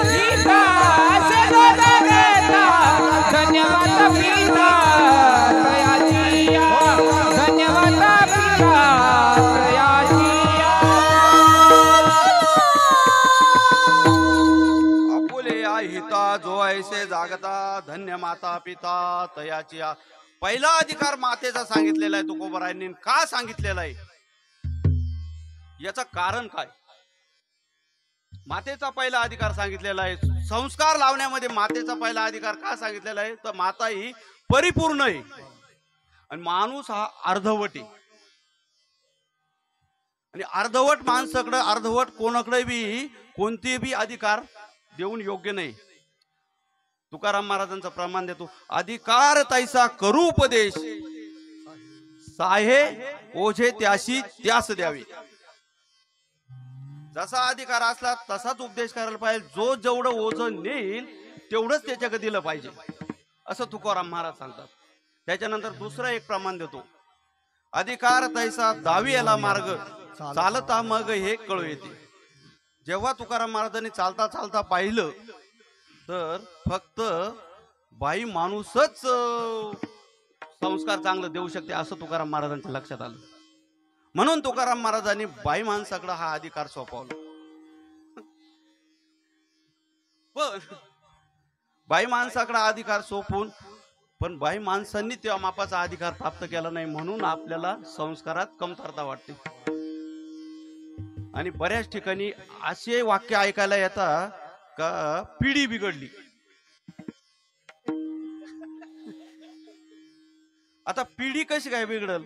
गीता असे जो जगता, धन्यवाद पिता दयाळू. धन्यवाद पिता दयाळू. आपुले आहिता जो ऐसे जागता, धन्य माता पिता तयाची. पहिला अधिकार मातेचा सांगितलेला आहे तुकोबरायांनी. का सांगितलेला आहे? याचं कारण काय? मातेचा पहिला अधिकार सांगितलेला आहे. संस्कार लावण्यामध्ये मातेचा पहिला अधिकार का सांगितलेला आहे? तर माता ही परिपूर्ण आहे आणि माणूस हा अर्धवट आहे. आणि अर्धवट माणसाकडे, अर्धवट कोणाकडे बी कोणते बी अधिकार देऊन योग्य नाही. तुकाराम महाराजांचं प्रमाण देतो, अधिकार तैसा करू उपदेश, साहे ओझे त्याशी त्यास द्यावे. जसा अधिकार असला तसाच उपदेश करायला पाहिजे. जो जेवढं ओझं नेईल तेवढंच त्याच्याकडे दिलं पाहिजे, असं तुकाराम महाराज सांगतात. त्याच्यानंतर दुसरं एक प्रमाण देतो, अधिकार तैसा दावी याला मार्ग, चालता मग हे कळू येते. जेव्हा तुकाराम महाराजांनी चालता चालता पाहिलं तर फक्त बाई माणूसच संस्कार चांगलं देऊ शकते, असं तुकाराम महाराजांच्या लक्षात आलं. म्हणून तुकाराम महाराजांनी बाई माणसाकडे हा अधिकार सोपवला. पण बाई माणसाकडे अधिकार सोपवून पण बाई माणसांनी त्या मापाचा अधिकार प्राप्त केला नाही, म्हणून आपल्याला संस्कारात कमतरता वाटते. आणि बऱ्याच ठिकाणी असे वाक्य ऐकायला येतात का पिढी बिघडली. आता पिढी कशी काय बिघडल?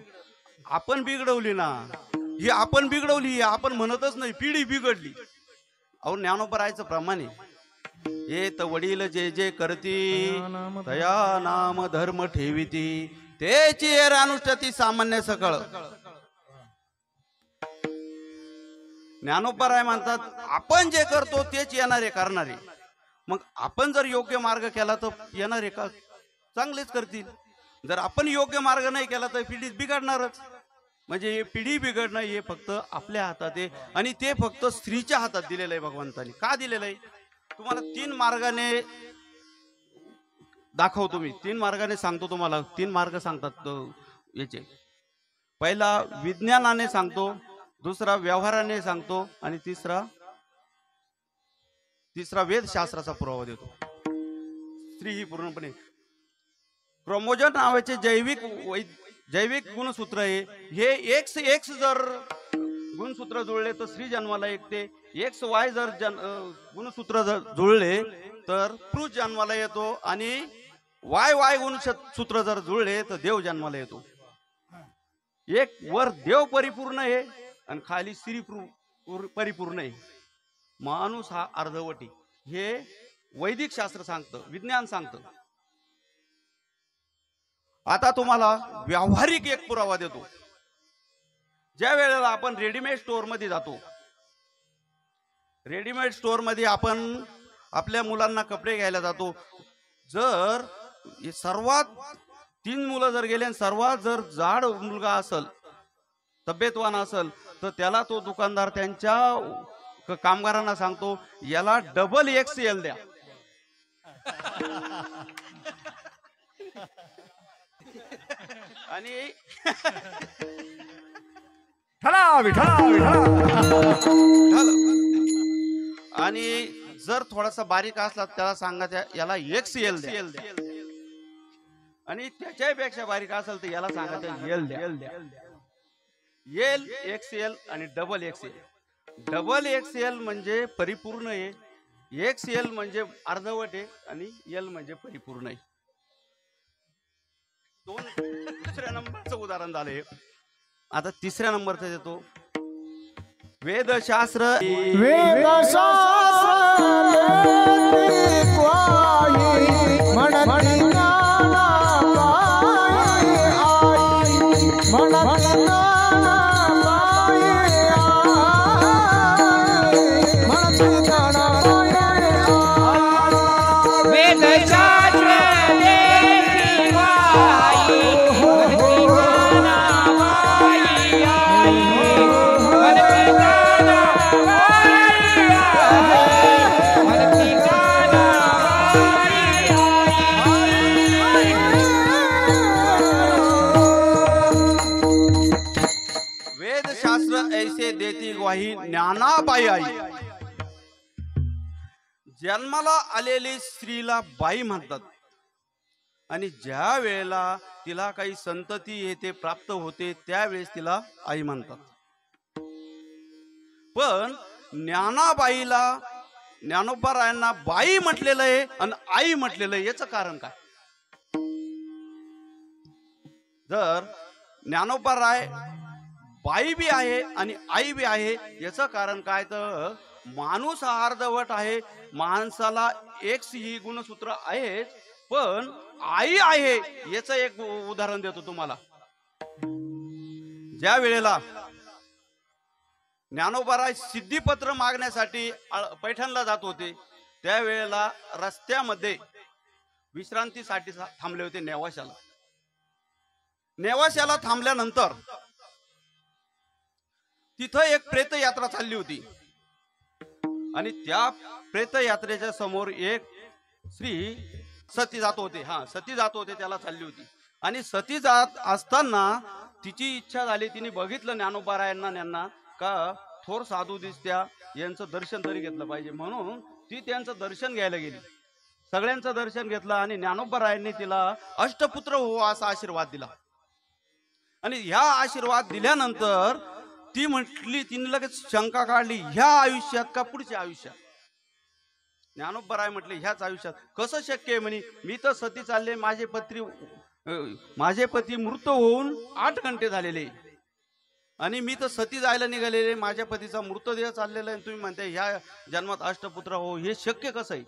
आपण बिघडवली ना, ही आपण बिघडवली, आपण म्हणतच नाही पिढी बिघडली. अहो ज्ञानोबरायचं प्रमाण आहे, हे तर वडील जे जे करती तया नाम धर्म ठेविती, तेची अनुष्ठती सामान्य सकळ. ज्ञानोबराय म्हणतात आपण जे करतो तेच येणारे करणारे. मग आपण जर योग्य मार्ग केला तर येणारे का चांगलेच करतील. जर आपण योग्य मार्ग नाही केला तर पिढी बिघडणारच. म्हणजे पिढी बिघडणं हे फक्त आपल्या हातात आहे, आणि ते फक्त स्त्रीच्या हातात दिलेलं आहे भगवंतानी. का दिलेलं आहे? तुम्हाला 3 मार्गाने दाखवतो मी, 3 मार्गाने सांगतो तुम्हाला. 3 मार्ग सांगतात याचे. पहिला विज्ञानाने सांगतो, दुसरा व्यवहाराने सांगतो, आणि तिसरा वेदशास्त्राचा पुरावा देतो. स्त्री ही पूर्णपणे क्रोमोझोम नावाचे जैविक गुणसूत्र आहे. हे एक्स जर गुणसूत्र जुळले तर स्त्री जन्माला येते, XY जर गुणसूत्र जर जुळले तर पुरुष जन्माला येतो, आणि YY गुणसूत्र जर जुळले तर देव जन्माला येतो. एक वर देव परिपूर्ण आहे आणि खाली स्त्री परिपूर्ण आहे. माणूस हा अर्धवटी. हे वैदिक शास्त्र सांगतं, विज्ञान सांगतं. आता तुम्हाला व्यावहारिक एक पुरावा देतो. ज्या वेळेला आपण रेडीमेड स्टोअर मध्ये जातो, रेडीमेड स्टोअर मध्ये आपण आपल्या मुलांना कपडे घ्यायला जातो. जर सर्वात 3 मुलं जर गेले आणि सर्वात जर जाड मुलगा असेल, तब्येतवान असेल, तर त्याला तो दुकानदार त्यांच्या कामगारांना सांगतो याला डबल XL द्या. आणि आणि जर थोडासा बारीक असला त्याला सांगायचं याला XL द्या, आणि त्याच्यापेक्षा बारीक असेल तर याला सांगायचं L द्या. L, XL आणि डबल XL. डबल XL म्हणजे परिपूर्ण आहे, XL म्हणजे अर्धवट आहे, आणि L म्हणजे परिपूर्ण आहे. दुसऱ्या नंबरचं उदाहरण झालंय. आता तिसऱ्या नंबरचं देतो. वेदशास्त्र ऐसे देती ग्वाही ज्ञानाबाई आई. जन्माला आलेली स्त्रीला बाई म्हणतात, आणि ज्या वेळेला तिला काही संतती येते प्राप्त होते त्यावेळेस तिला आई म्हणतात. पण ज्ञानाबाईला ज्ञानोबारायांना बाई म्हटलेलं आहे आणि आई म्हटलेलं आहे, याचं कारण काय? जर ज्ञानोबाराय बाई बी आहे आणि आई बी आहे, याचं कारण काय? तर माणूस हा अर्धवट आहे, माणसाला एक ही गुणसूत्र आहेत, पण आई आहे याचं एक उदाहरण देतो तुम्हाला. ज्या वेळेला ज्ञानोबाराय सिद्धिपत्र मागण्यासाठी पैठणला जात होते त्यावेळेला रस्त्यामध्ये विश्रांतीसाठी थांबले होते नेवाशाला. नेवाशाला थांबल्यानंतर तिथं एक प्रेतयात्रा चालली होती, आणि त्या प्रेतयात्रेच्या समोर एक स्त्री सती जात होते, सती जात होते, त्याला चालली होती. आणि सती जात असताना तिची इच्छा झाली, तिने बघितलं ज्ञानोबारायांना का थोर साधू दिसत्या, यांचं दर्शन तरी घेतलं पाहिजे, म्हणून ती त्यांचं दर्शन घ्यायला गेली. सगळ्यांचं दर्शन घेतलं आणि ज्ञानोबारायांनी तिला अष्टपुत्र हो असा आशीर्वाद दिला. आणि ह्या आशीर्वाद दिल्यानंतर ती म्हटली, तिने लगेच शंका काढली, ह्या आयुष्यात का पुढच्या आयुष्यात? ज्ञानोबाराय म्हटले ह्याच आयुष्यात. कसं शक्य आहे म्हणे, मी तर सती चालले, माझे पती मृत होऊन 8 घंटे झालेले, आणि मी तर सती जायला निघालेले, माझ्या पतीचा मृतदेह चाललेला आहे, तुम्ही म्हणताय ह्या जन्मात अष्टपुत्र हो, हे शक्य कसं आहे?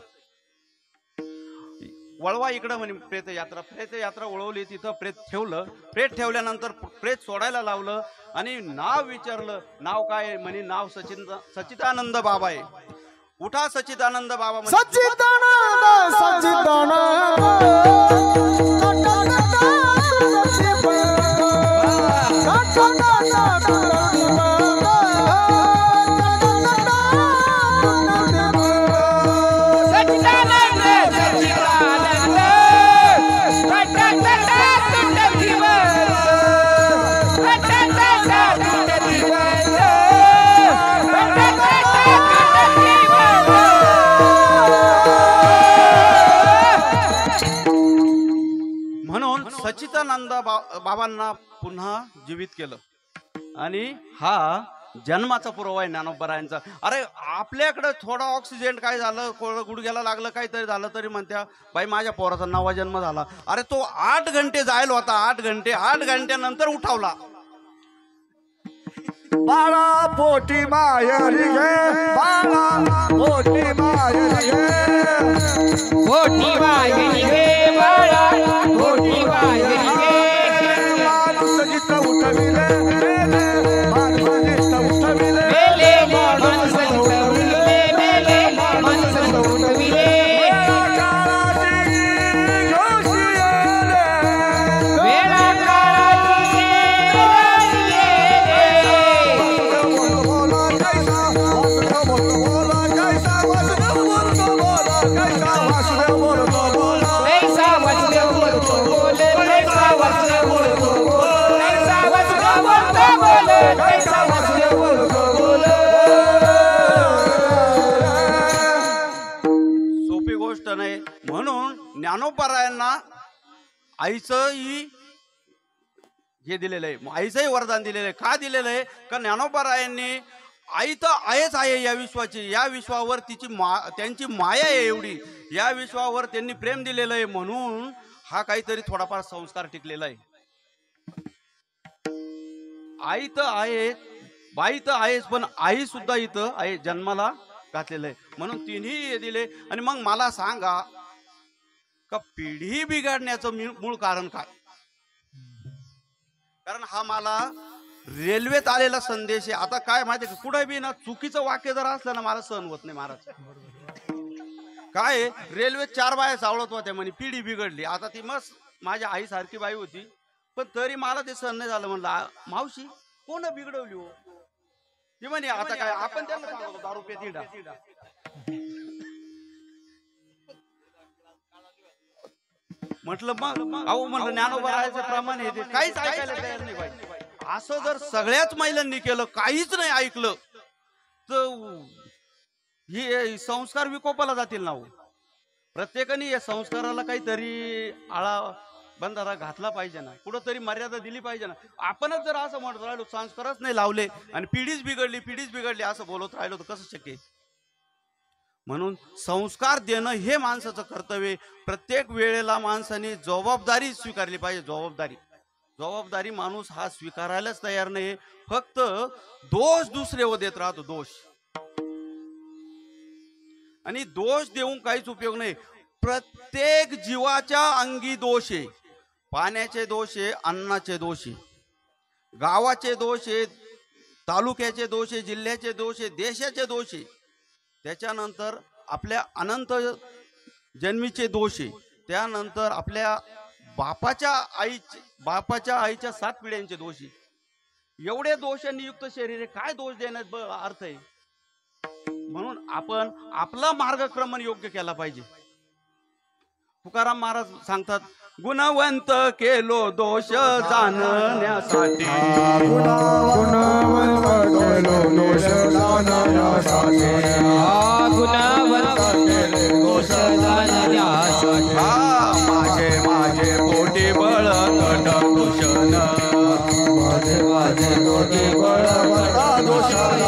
वळवा इकडं म्हणे प्रेतयात्रा वळवली, तिथं प्रेत ठेवलं. प्रेत ठेवल्यानंतर प्रेत सोडायला लावलं आणि नाव विचारलं. नाव काय? म्हणे नाव सच्चिदानंद बाबा आहे. उठा सच्चिदानंद बाबा. सच्चिदानंद बाबांना पुन्हा जीवित केलं, आणि हा जन्माचा पुरावा आहे ज्ञानोबारायांचा. अरे आपल्याकडे थोडा ऑक्सिजन काय झालं, गुडघ्याला लागलं, काहीतरी झालं तरी म्हणत्या बाई माझ्या पोराचा 9वा जन्म झाला. अरे तो 8 घंटे जायला होता, 8 घंट्यानंतर उठावला. बाळा पोटी मायरी घे, बाळा पोटी मायरी घे, पोटी मायरी घे, बाळा पोटी मायरी घे. माणूस जिथं उठविले, माणूस जिथं उठविले, माणूस जिथं उठविले, माणूस जिथं उठविले. बोल ज्ञानोबारायांना आईचं ही हे दिलेलं आहे, आईचंही वरदान दिलेलं आहे. का दिलेलं आहे? का ज्ञानोबारायांनी आई तर आहेच आहे या विश्वाची, या विश्वावर त्यांची माया आहे एवढी, या विश्वावर त्यांनी प्रेम दिलेलं आहे, म्हणून हा काहीतरी थोडाफार संस्कार टिकलेला आहे. आई तर आहे, बाई तर आहेच, पण आई सुद्धा इथं आहे, जन्माला घातलेलं आहे, म्हणून तिन्ही हे दिले. आणि मग मला सांगा का पिढी बिघडण्याचं मूळ कारण काय? कारण हा मला रेल्वेत आलेला संदेश आहे. आता काय माहिती का, कुठे बी ना चुकीचं वाक्य जर असलं ना मला सहन होत नाही महाराज. काय रेल्वेत 4 बाया सावळत होत्या म्हणे पिढी बिघडली. आता ती मस्त माझ्या आई सारखी बाई होती, पण तरी मला ते सहन नाही झालं. म्हणलं मावशी कोण बिघडवली हो? ती म्हणे आता काय आपण त्यांना सांगतो दारू पे तिडा. म्हटलं मग अहो म्हणलं ज्ञानोबाराचं प्रमाण आहे ते काहीच ऐकायला तयार नाही बाई. असं जर सगळ्याच महिलांनी केलं, काहीच नाही ऐकलं, तर हे संस्कार विकोपाला जातील ना हो. प्रत्येकाने या संस्काराला काहीतरी आळा बंधारा घातला पाहिजे ना, कुठंतरी मर्यादा दिली पाहिजे ना. आपणच जर असं म्हणत राहिलो, संस्कारच नाही लावले आणि पिढीच बिघडली असं बोलत राहिलो तर कसं शक्य? म्हणून संस्कार देणं हे माणसाचं कर्तव्य. प्रत्येक वेळेला माणसाने जबाबदारी स्वीकारली पाहिजे. जबाबदारी माणूस हा स्वीकारायलाच तयार नाही, फक्त दोष दुसरे देत राहतो, दोष. आणि दोष देऊन काहीच उपयोग नाही. प्रत्येक जीवाच्या अंगी दोष आहे. पाण्याचे दोष आहे, अन्नाचे दोष आहे, गावाचे दोष आहे, तालुक्याचे दोष आहे, जिल्ह्याचे दोष आहे, देशाचे दोष आहे. त्याच्यानंतर आपल्या अनंत जन्मीचे दोष आहे. त्यानंतर आपल्या बापाच्या आईच्या 7 पिढ्यांचे दोष आहे. एवढे दोषांनी युक्त शरीर आहे, काय दोष देण्यात अर्थ आहे? म्हणून आपण आपला मार्गक्रमण योग्य केला पाहिजे. तुकाराम महाराज सांगतात, गुणवंत केलो दोष जाणण्यासाठी, गुणवंत केलो दोष जाणण्यासाठी, गुणवंत केलो दोष जाणण्यासाठी, माझे पोटी बळकट दूषण, माझे पोटी बळकट दूषण,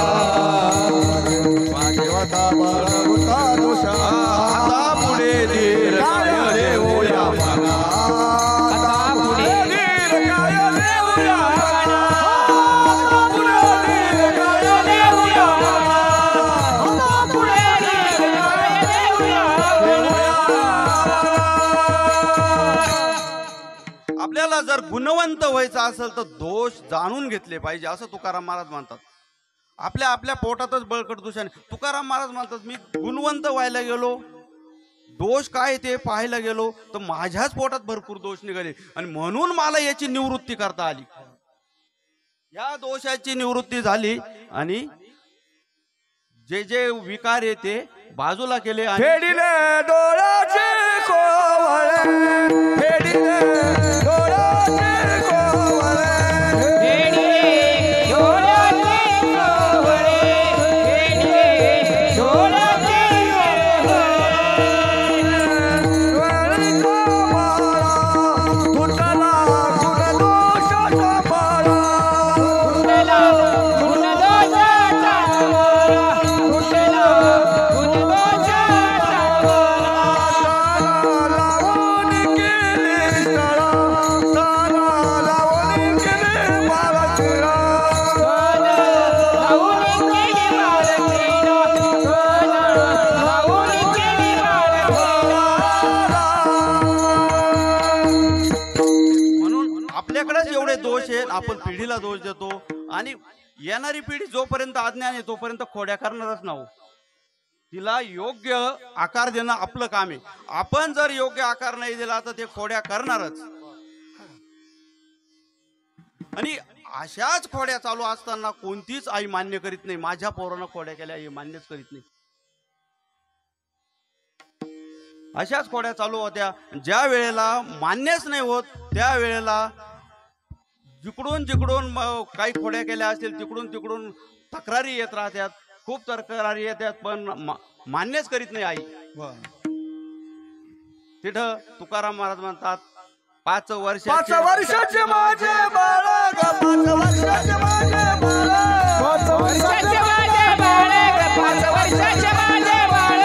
माझे वाटा बळकट दूषण, आता पुढे धीर काय देऊया मना, आता पुढे धीर काय देऊया मना, पुढे धीर काय देऊया मना, पुढे धीर काय देऊया मना. आपल्याला जर गुणवंत व्हायचं असेल तर दोष जाणून घेतले पाहिजे, असं तुकाराम महाराज म्हणतात. आपल्या पोटातच बळकट दोष आहे. तुकाराम महाराज म्हणतात, मी गुणवंत व्हायला गेलो, दोष काय ते पाहायला गेलो तर माझ्याच पोटात भरपूर दोष निघाले आणि म्हणून मला याची निवृत्ती करता आली. या दोषाची निवृत्ती झाली आणि जे विकार येते बाजूला केले आणि फेडिले डोळ्याचे कोवळे, फेडिले डोळ्याचे कोवळे, आपण पिढीला दोष देतो आणि येणारी पिढी जोपर्यंत अज्ञान आहे तोपर्यंत खोड्या करणारच नाहो. तिला योग्य आकार देणं आपलं काम आहे. आपण जर योग्य आकार नाही दिला तर ते खोड्या करणारच. आणि अशाच खोड्या चालू असताना कोणतीच आई मान्य करीत नाही, माझ्या पोरानं खोड्या केल्या हे मान्यच करीत नाही. अशाच खोड्या चालू होत्या. ज्या वेळेला मान्यच नाही होत त्या वेळेला जिकडून काही खोड्या केल्या असतील तिकडून तक्रारी येत राहतात, खूप तक्रारी येतात, पण मान्यच करीत नाही आई. तिथं तुकाराम महाराज म्हणतात 5 5 वर्षाचे वर्षाचे माझे बाळ ग 5 वर्षाचे माझे बाळ 5 वर्षाचे माझे बाळ ग 5 वर्षाचे माझे बाळ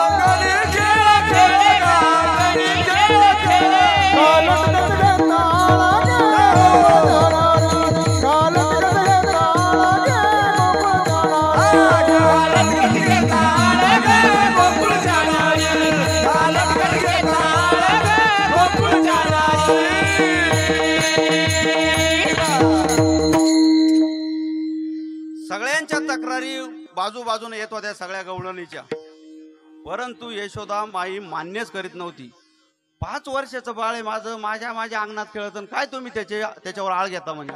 अंगणी खेळ खेळ अंगणी खेळ सगळ्यांच्या तक्रारी बाजूबाजूने येत होत्या सगळ्या गवळणीच्या, परंतु यशोदा माई मान्यच करीत नव्हती. 5 वर्षाचं बाळ आहे माझं, माझ्या अंगणात खेळत आणि काय तुम्ही त्याच्यावर आळ घेता म्हणे.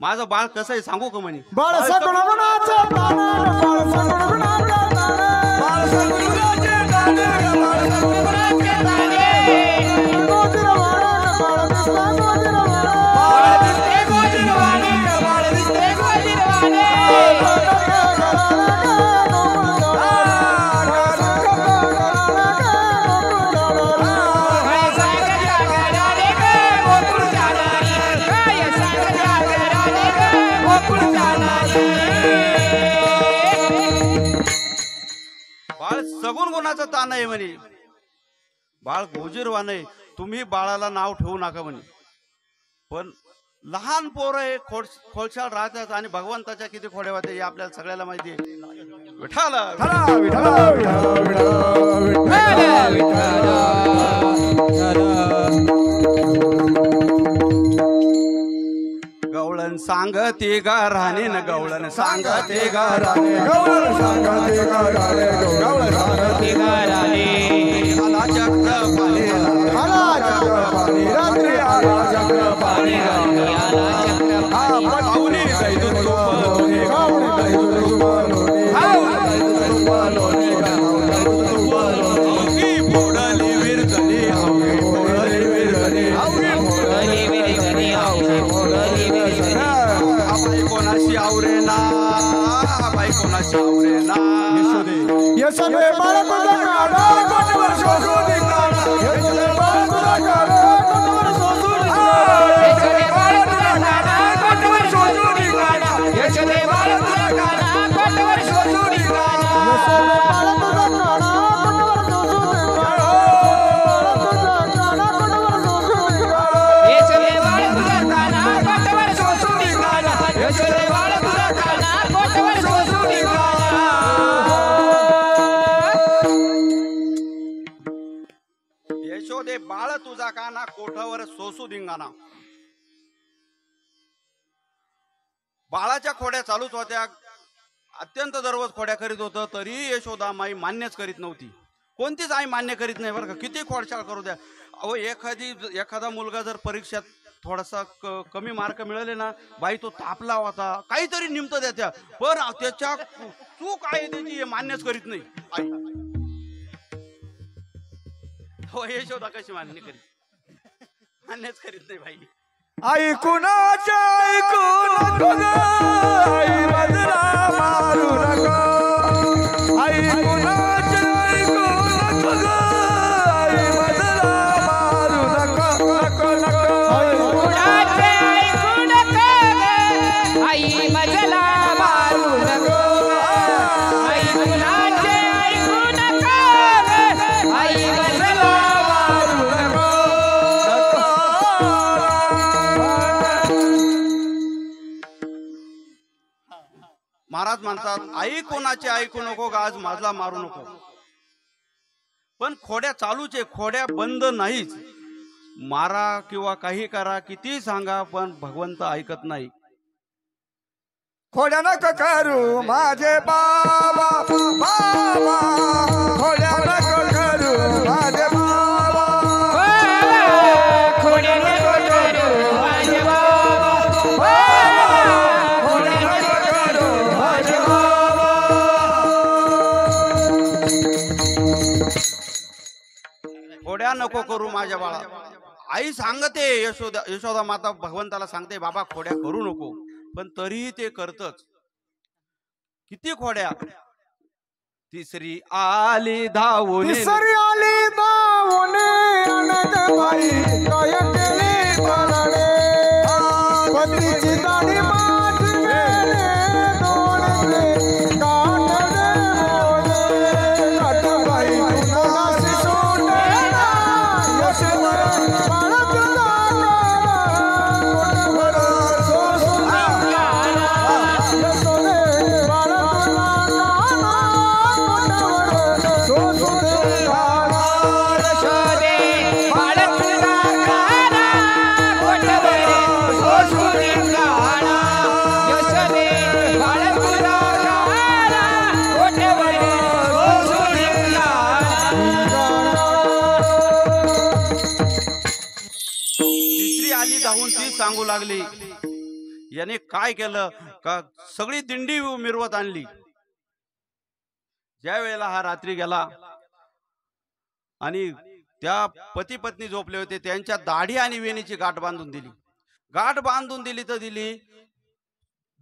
माझं बाळ कसं आहे सांगू का म्हणे. बाळ सगुणाचे दानव बाळ सगुणाचे दानव बाळ सगुणाचे दानव बाळ सगुणाचे दानव गोजिरवाणा बाळ दिसते गोजिरवाणा बाळ दिसते गोजिरवाणा बाळ दिसते गोजिरवाणा बाळ सगुण गुणाचं तान आहे म्हणे. बाळ गोजीरवान आहे, तुम्ही बाळाला नाव ठेवू नका म्हणे. पण लहान पोरं आहे, खोलशाळ राहतात आणि भगवंताच्या किती खोड्या होत्या हे आपल्याला सगळ्याला माहिती आहे. विठाला गवळण सांगते गाराने न गवळण सांगते गाराने गवळण सांगते गाराने गवळण सांगते गाराने आला चक्रपाणी आला चक्रपाणी रात्री आला चक्रपाणी रात्री आला चक्रपाणी पाहुणे दैदूत तुपालोने गावडी दैदूत तुपालोने दैदूत तुपालोने दैदूत तुपालोने अवघी फोडली विरजणी अवघी फोडली विरजणी अवघी फोडली विरजणी अवघी फोडली विरजणी बाई कोणाशी आवरे ना बाई कोणाशी आवरे ना यशोदे बाळ तुझा काढा कोटवर शोधू दिकाना यशोदे बाळ तुझा काढा कोटवर शोधू यशोदे बाळ तुझा काना कोटवर शोधू निघाला यशोदे बाळ तुझा काना कोटवर शोधू निघाला यशोदे बाळ तुझा काढा कोटवर शोधू दिकाना यशोदे बाळ तुझा काना कोटवर शोधू निघाला यशोदे बाळ तुझा काना कोटवर शोधू निघाला यशोदे बाळ तुझा काना कोठावर सोसू धिंगाणा. बाळाच्या खोड्या चालूच होत्या, अत्यंत दररोज खोड्या करीत होतं, तरी यशोदा माई मान्यच करीत नव्हती. कोणतीच आई मान्य करीत नाही बरं का, किती खोडछाळ करू द्या. अहो एखादा मुलगा जर परीक्षेत थोडासा कमी मार्क मिळाले ना, बाई तो तापला होता, काहीतरी निमत द्या, पण त्याच्या चूक आहे त्याची हे मान्यच करीत नाही आई. हो यशोदा कशी मान्य करीत, मान्यच करीत नाही बाई. आई कुणाच्या ऐकू नको ग आई बदला मारू नको आई कुणाच्या ऐकू नको ग आई बदला मारू नको नको नको कुणाचे ऐकू नका ग, आई मजला मारू नको आई कुणाचे ऐकू नका ग, आई मजला मारू नको महाराज म्हणतात आई कोणाची ऐकू नको ग, आज माझला मारू नको. पण खोड्या चालूच आहे, खोड्या बंद नाहीच. मारा किंवा काही करा, किती सांगा, पण भगवंत ऐकत नाही. खोड्या नको करू माझे बाबा बाबा खोड्या नको करू माझे बाबा खोड्या नको करू माझे बाबा खोड्या नको करू माझे खोड्या नको करू माझ्या बाळा. आई सांगते, यशोदा माता भगवंताला सांगते बाबा खोड्या करू नको, पण तरीही ते करतच. किती खोड्या. तिसरी आली धावून, तिसरी आली धावून अनंतबाई काय केले बाळाने पतीची दाढी माझी गेले डोळे काढले काटबाई कुणाशी सोडे ना यशवर बाळक कोटवर सोसुना यशोदे बाळक धावून ती सांगू लागली, याने काय केलं का सगळी दिंडी मिरवत आणली. ज्या वेळेला हा रात्री गेला आणि त्या पती पत्नी झोपले होते त्यांच्या दाढी आणि वेणीची गाठ बांधून दिली. गाठ बांधून दिली तर दिली,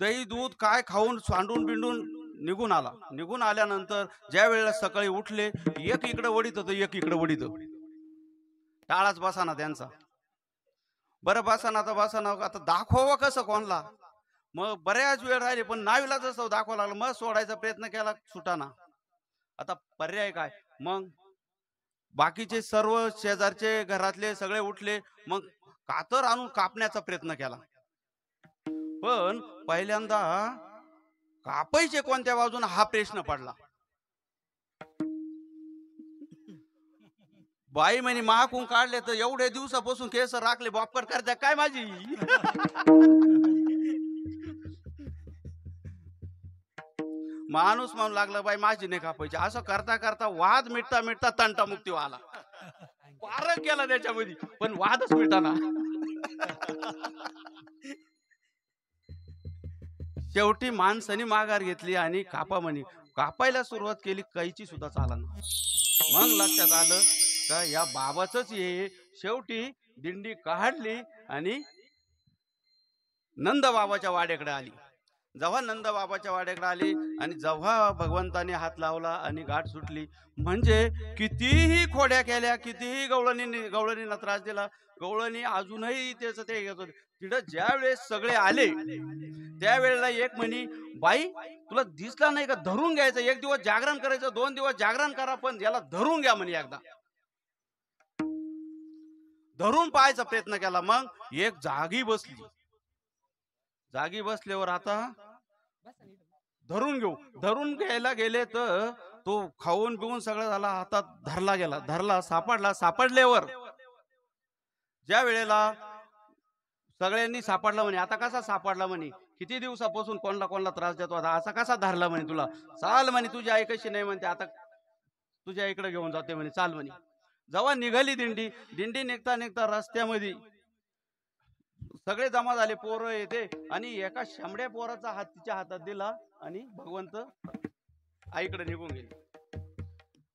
दही दूध काय खाऊन सांडून बिंडून निघून आला. निघून आल्यानंतर ज्या वेळेला सकाळी उठले, एक इकडे वडीत होतं, एक इकडे वडीत. टाळाच बसाना त्यांचा. बरं बसाना आता दाखवावं कसं कोणला. मग बऱ्याच वेळ राहिले पण नावीला जसं दाखवा लागलं. मग सोडायचा प्रयत्न केला, सुटाना. आता पर्याय काय. मग बाकीचे सर्व शेजारचे घरातले सगळे उठले. मग कातर आणून कापण्याचा प्रयत्न केला. पण पहिल्यांदा कापायचे कोणत्या बाजून हा प्रश्न पडला. बाई म्हणे महाकून काढले तर एवढे दिवसापासून केस राखले बापकर करता काय माझी. माणूस म्हणू लागला बाई माझी नाही कापायची. असं करता करता वाद मिटता मिटता तंटा मुक्ती आला. पार केला त्याच्यामध्ये पण वादच मिटाना. शेवटी माणसाने माघार घेतली आणि कापा म्हणे. कापायला सुरुवात केली, कैची सुद्धा चालना. मग लक्षात आलं का या बाबाचंच हे. शेवटी दिंडी काढली आणि नंद बाबाच्या वाड्याकडे आली. जेव्हा नंद बाबाच्या वाड्याकडे आली आणि जेव्हा भगवंताने हात लावला आणि गाठ सुटली, म्हणजे कितीही खोड्या केल्या, कितीही गवळणीला त्रास दिला, गवळणी अजूनही त्याच ते घेत होते. तिथं ज्या वेळेस सगळे आले त्यावेळेला एक म्हणी, बाई तुला दिसला नाही का, धरून घ्यायचं. एक दिवस जागरण करायचं, 2 दिवस जागरण करा, पण याला धरून घ्या म्हणे. एकदा धरून पाहायचा प्रयत्न केला. मग एक जागी बसली. जागी बसल्यावर आता धरून घेऊ. धरून घ्यायला गेले तर तो खाऊन पिऊन सगळं झाला, हातात धरला गेला. धरला, सापडला. सापडल्यावर ज्या वेळेला सगळ्यांनी सापडला म्हणे. आता कसा सापडला म्हणे, किती दिवसापासून कोणला त्रास देतो, आता असा कसा धरला म्हणे तुला. चाल म्हणे, तुझी आई कशी नाही म्हणते, आता तुझ्या इकडे घेऊन जाते म्हणे, चाल म्हणे. जेव्हा निघाली दिंडी निघता निघता रस्त्यामध्ये सगळे जमा झाले, पोरं येते आणि एका शांबड्या पोराचा हात तिच्या हातात दिला आणि भगवंत आईकडे निघून गेले.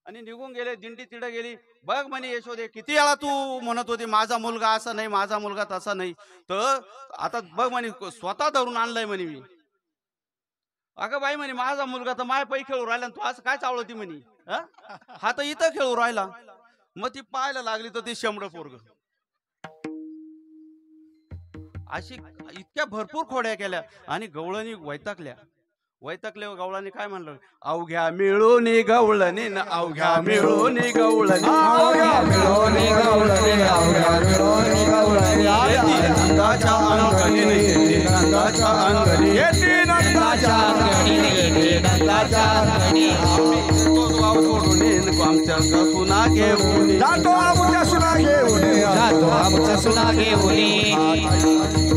आणि निघून गेले. दिंडी तिडे गेली. बघ म्हणे यशोदे, किती वेळा तू म्हणत होती माझा मुलगा असा नाही, माझा मुलगा तसा नाही, तर आता बघ म्हणे स्वतः धरून आणलाय म्हणे मी. अगं बाई म्हणे माझा मुलगा तर माय पै खेळू राहिला, तू असं काय चावळती म्हणे. हा तर इथं खेळू राहिला. मग ती पाहायला लागली तर ते शंभर पोरग. अशी इतक्या भरपूर खोड्या केल्या आणि गवळणी वैतागल्या. गवळणी काय म्हणलं, अवघ्या मिळून गवळणी न अवघ्या मिळून गवळणी, अवघ्या मिळून गवळणी, अवघ्या मिळून गवळणी. नंदाच्या अंगणी येते, नंदाच्या अंगणी येते, नंदाच्या अंगणी, नंदाच्या अंगणी. सोडून आमच्या सुना घेऊन जातो आमच्या सुना घेऊन, जातो आमच्या सुना घेऊन.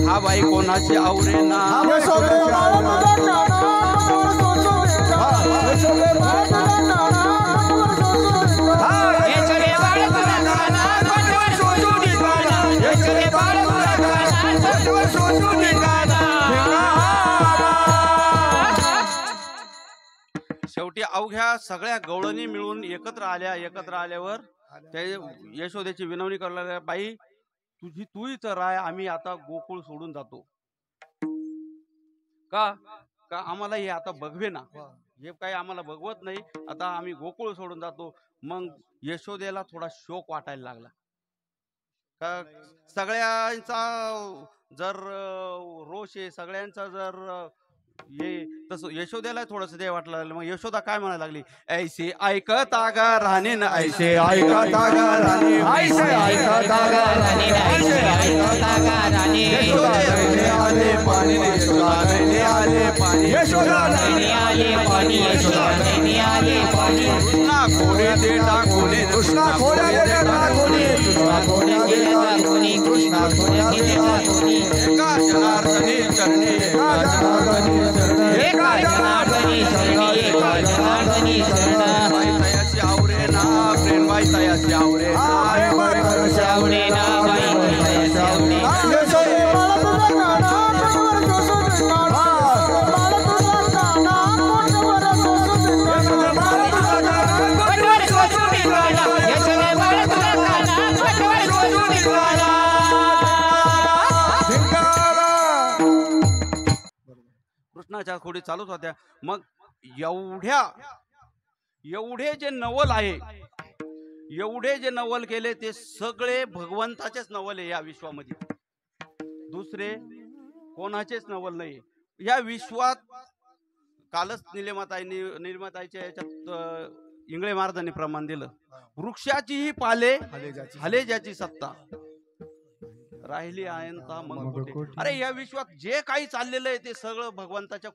हा बाई कोणाची आवरे ना. शेवटी अवघ्या सगळ्या गवळणी मिळून एकत्र आल्या. एकत्र आल्यावर त्या यशोदेची विनवणी करू लागल्या, बाई तू इथं राह, आम्ही आता गोकुळ सोडून जातो. का का आम्हाला हे आता बघवे ना, हे काही आम्हाला बघवत नाही. आता आम्ही गोकुळ सोडून जातो. मग यशोदेला थोडा शोक वाटायला लागला. का सगळ्यांचा जर रोष आहे, सगळ्यांचा जर ये तसं यशोदेला थोडस ते वाटलं लागलं. मग यशोदा काय म्हणायला लागली, ऐसे ऐकता गा राणे न ऐसे ऐकता गा राणे, ऐसे ऐकता गा राणे, ऐसे ऐकता गा राणे. यशोदा नैने आले पाणी, यशोदा नैने आले पाणी, यशोदा नैने आले पाणी, यशोदा नैने आले पाणी. कृष्णा खोडे दे टाकोले, कृष्णा खोड्या दे टाकोले, कृष्णा खोड्या दे टाकोले, कृष्णा खोड्या दे टाकोले. एका जनार्दनी चरणी, एका जनार्दनी चरणी, एका जनार्दनी चरणी, एका जनार्दनी चरणी. बाई तयाशी आवरे ना, प्रेम बाई तयाशी आवरे ना, आवडे ना, बाई आवडे ना. यशोदे बाळा तुझा काना, कोटवर सोसून काढा. बाळा तुझा काना, कोटवर सोसून काढा. कोटवर सोसून काढा. यशोदे बाळा तुझा काना, कोटवर सोसून काढा. कृष्णाच्या खोडी चालूच होत्या. मग एवढे जे नवल आहे, एवढे जे नवल केले ते सगळे भगवंताचेच नवल आहे. या विश्वामध्ये दुसरे कोणाचेच नवल नाही. या विश्वात कालच निर्माताईच्या याच्यात इंगळे महाराजांनी प्रमाण दिलं, वृक्षाची ही पाले हले ज्याची सत्ता, राहिली आयंता मग कुठे. अरे या विश्वात जे काही चाललेलं आहे ते सगळं भगवंताच्या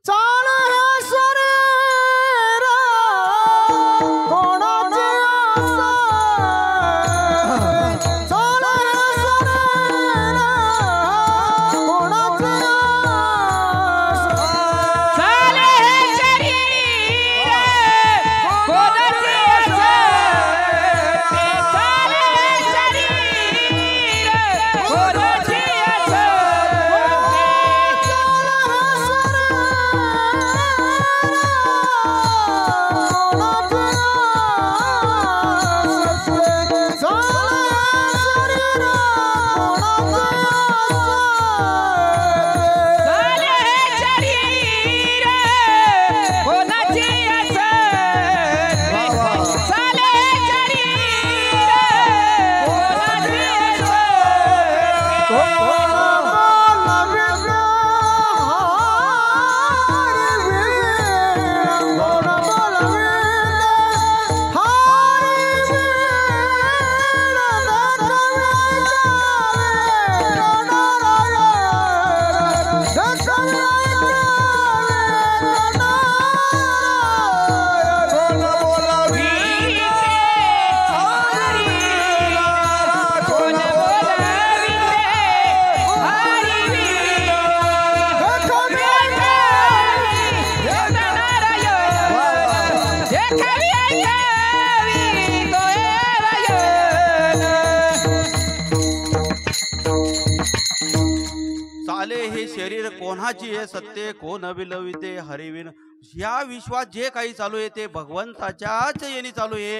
शरीर कोणाची हे सत्य कोण विलविते हरिविन. ह्या विश्वात जे काही चालू आहे ते भगवंताच्याच येणी चालू आहे.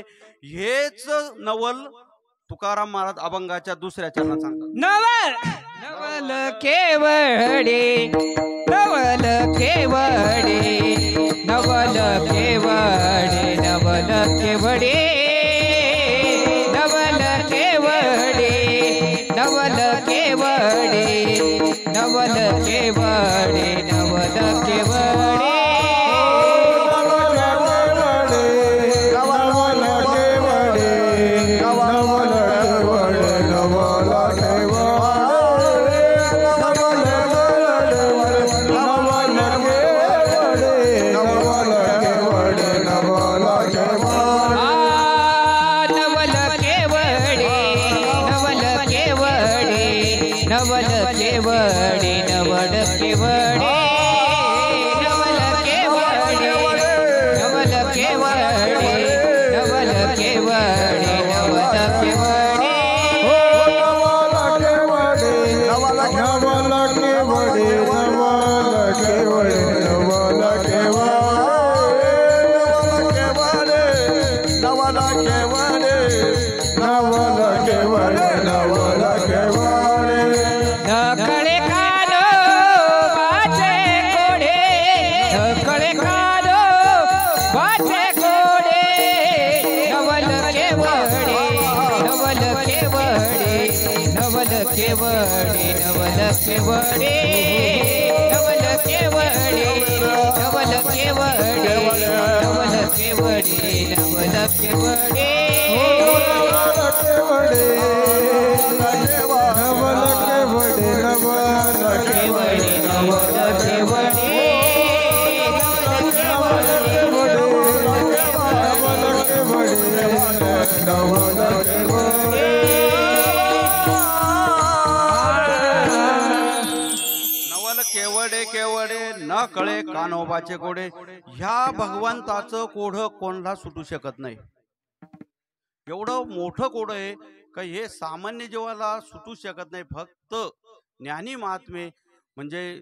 हेच नवल तुकाराम महाराज अभंगाच्या दुसऱ्या चरणात सांगतात. नवल केवडे, नवल केवडे, नवल केवडे, नवल केवडे, नवल केवडे, नवल केवडे, नवल केवडे, नवल केवडे. नवल केवडे, नवल केवडे, नवल केवडे, नवल केवडे, नवल केवडे, नवल केवडे. नखळे कान केवडे नवल केवडे नवल केवडे नवल केवडे नवल केवडे नवल केवडे नवल केवडे केवडे न कळे कान्होबाचे कोडे. ह्या भगवंताचं कोढ कोणाला सुटू शकत नाही. एवढं मोठं कोड आहे का हे सामान्य जीवाला सुटू शकत नाही. फक्त ज्ञानी महात्मे म्हणजे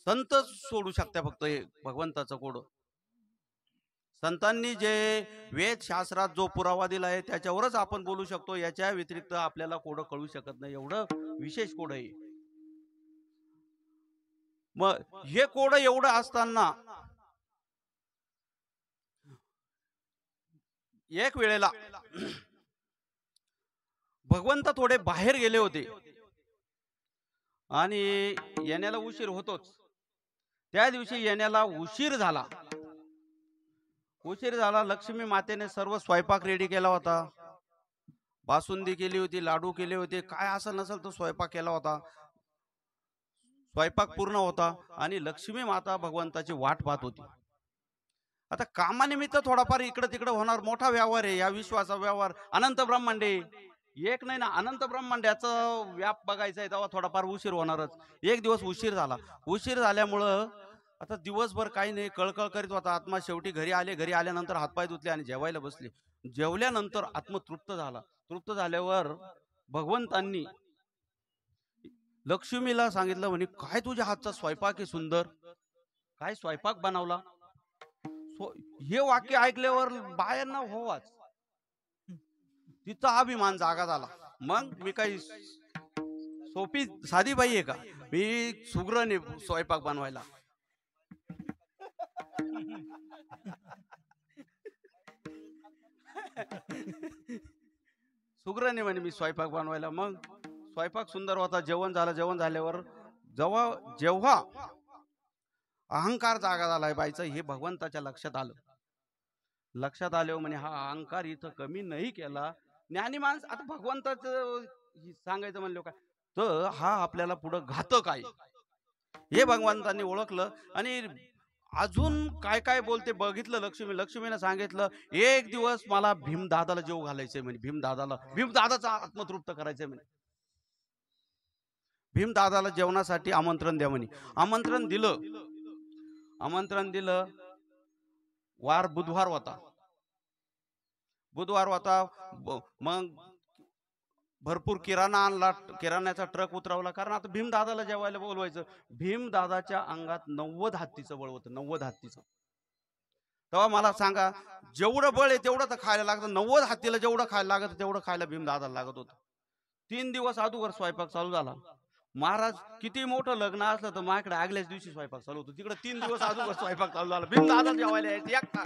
संत सोडू शकते फक्त हे भगवंताचं कोड. संतांनी जे वेद शास्त्रात जो पुरावा दिला आहे त्याच्यावरच आपण बोलू शकतो. याच्या व्यतिरिक्त आपल्याला कोड कळू शकत नाही. एवढं विशेष कोड आहे. मग हे कोड एवढं असताना एक वेळेला भगवंत थोडे बाहेर गेले होते आणि येण्याला उशीर होतोच. त्या दिवशी येण्याला उशीर झाला. लक्ष्मी मातेने सर्व स्वयंपाक रेडी केला होता. बासुंदी केली होती, लाडू केले होते, काय असं नसेल तो स्वयंपाक केला होता. स्वयंपाक पूर्ण होता आणि लक्ष्मी माता भगवंताची वाट पाहत होती. आता कामानिमित्त थोडाफार इकडे तिकडे होणार. मोठा व्यवहार आहे. या विश्वाचा व्यवहार अनंत ब्रह्मांडे एक नाही ना, अनंत ब्रह्मांड्याचा व्याप बघायचा आहे तेव्हा थोडाफार उशीर होणारच. एक दिवस उशीर झाला. उशीर झाल्यामुळं आता दिवसभर काही नाही, कळकळ करीत होता आत्मा. शेवटी घरी आले. घरी आल्यानंतर हातपाय धुतले आणि जेवायला बसले. जेवल्यानंतर आत्मा तृप्त झाला. तृप्त झाल्यावर भगवंतांनी लक्ष्मीला सांगितलं, म्हणे काय तुझ्या हातचा स्वयंपाक आहे सुंदर, काय स्वयंपाक बनवला. हे वाक्य ऐकल्यावर बायांना होवाच तिथं अभिमान जागा झाला. मग मी काही सोपी साधी बाई आहे का, मी सुग्रने स्वयंपाक बनवायला. सुग्रने म्हणे मी स्वयंपाक बनवायला. मग स्वयंपाक सुंदर होता. जेवण झालं. जेवण झाल्यावर जेव्हा अहंकार जागा झालाय बाईचा हे भगवंताच्या लक्षात आलं. लक्षात आले म्हणे हा अहंकार इथं कमी नाही केला. ज्ञानी माणस आता भगवंताचं सांगायचं म्हणलं काय तर हा आपल्याला पुढं घातक आहे हे भगवंतांनी ओळखलं. आणि अजून काय काय बोलते बघितलं. लक्ष्मीने सांगितलं एक दिवस मला भीमदादाला जेव घालायचंय म्हणे. भीमदादाचा आत्मतृप्त करायचंय म्हणे. भीमदादाला जेवणासाठी आमंत्रण द्या म्हणे. आमंत्रण दिलं. वार बुधवार होता. मग भरपूर किराणा आणला. किराण्याचा ट्रक उतरवला. कारण आता भीमदादाला जेवायला बोलवायचं. भीमदादाच्या अंगात 90 हत्तीचं बळ होतं. 90 हत्तीचं. तेव्हा मला सांगा जेवढं बळ आहे तेवढं तर खायला लागतं. 90 हत्तीला जेवढं खायला लागत तेवढं खायला भीमदादाला लागत होतं. 3 दिवस अगोदर स्वयंपाक चालू झाला. महाराज किती मोठं लग्न असलं तर माझ्याकडे आगल्याच दिवशी स्वयंपाक चालू होतो. तिकडे 3 दिवस अगोदर स्वयंपाक चालू झाला. भीमदादा जेवायला यायचे एकटा.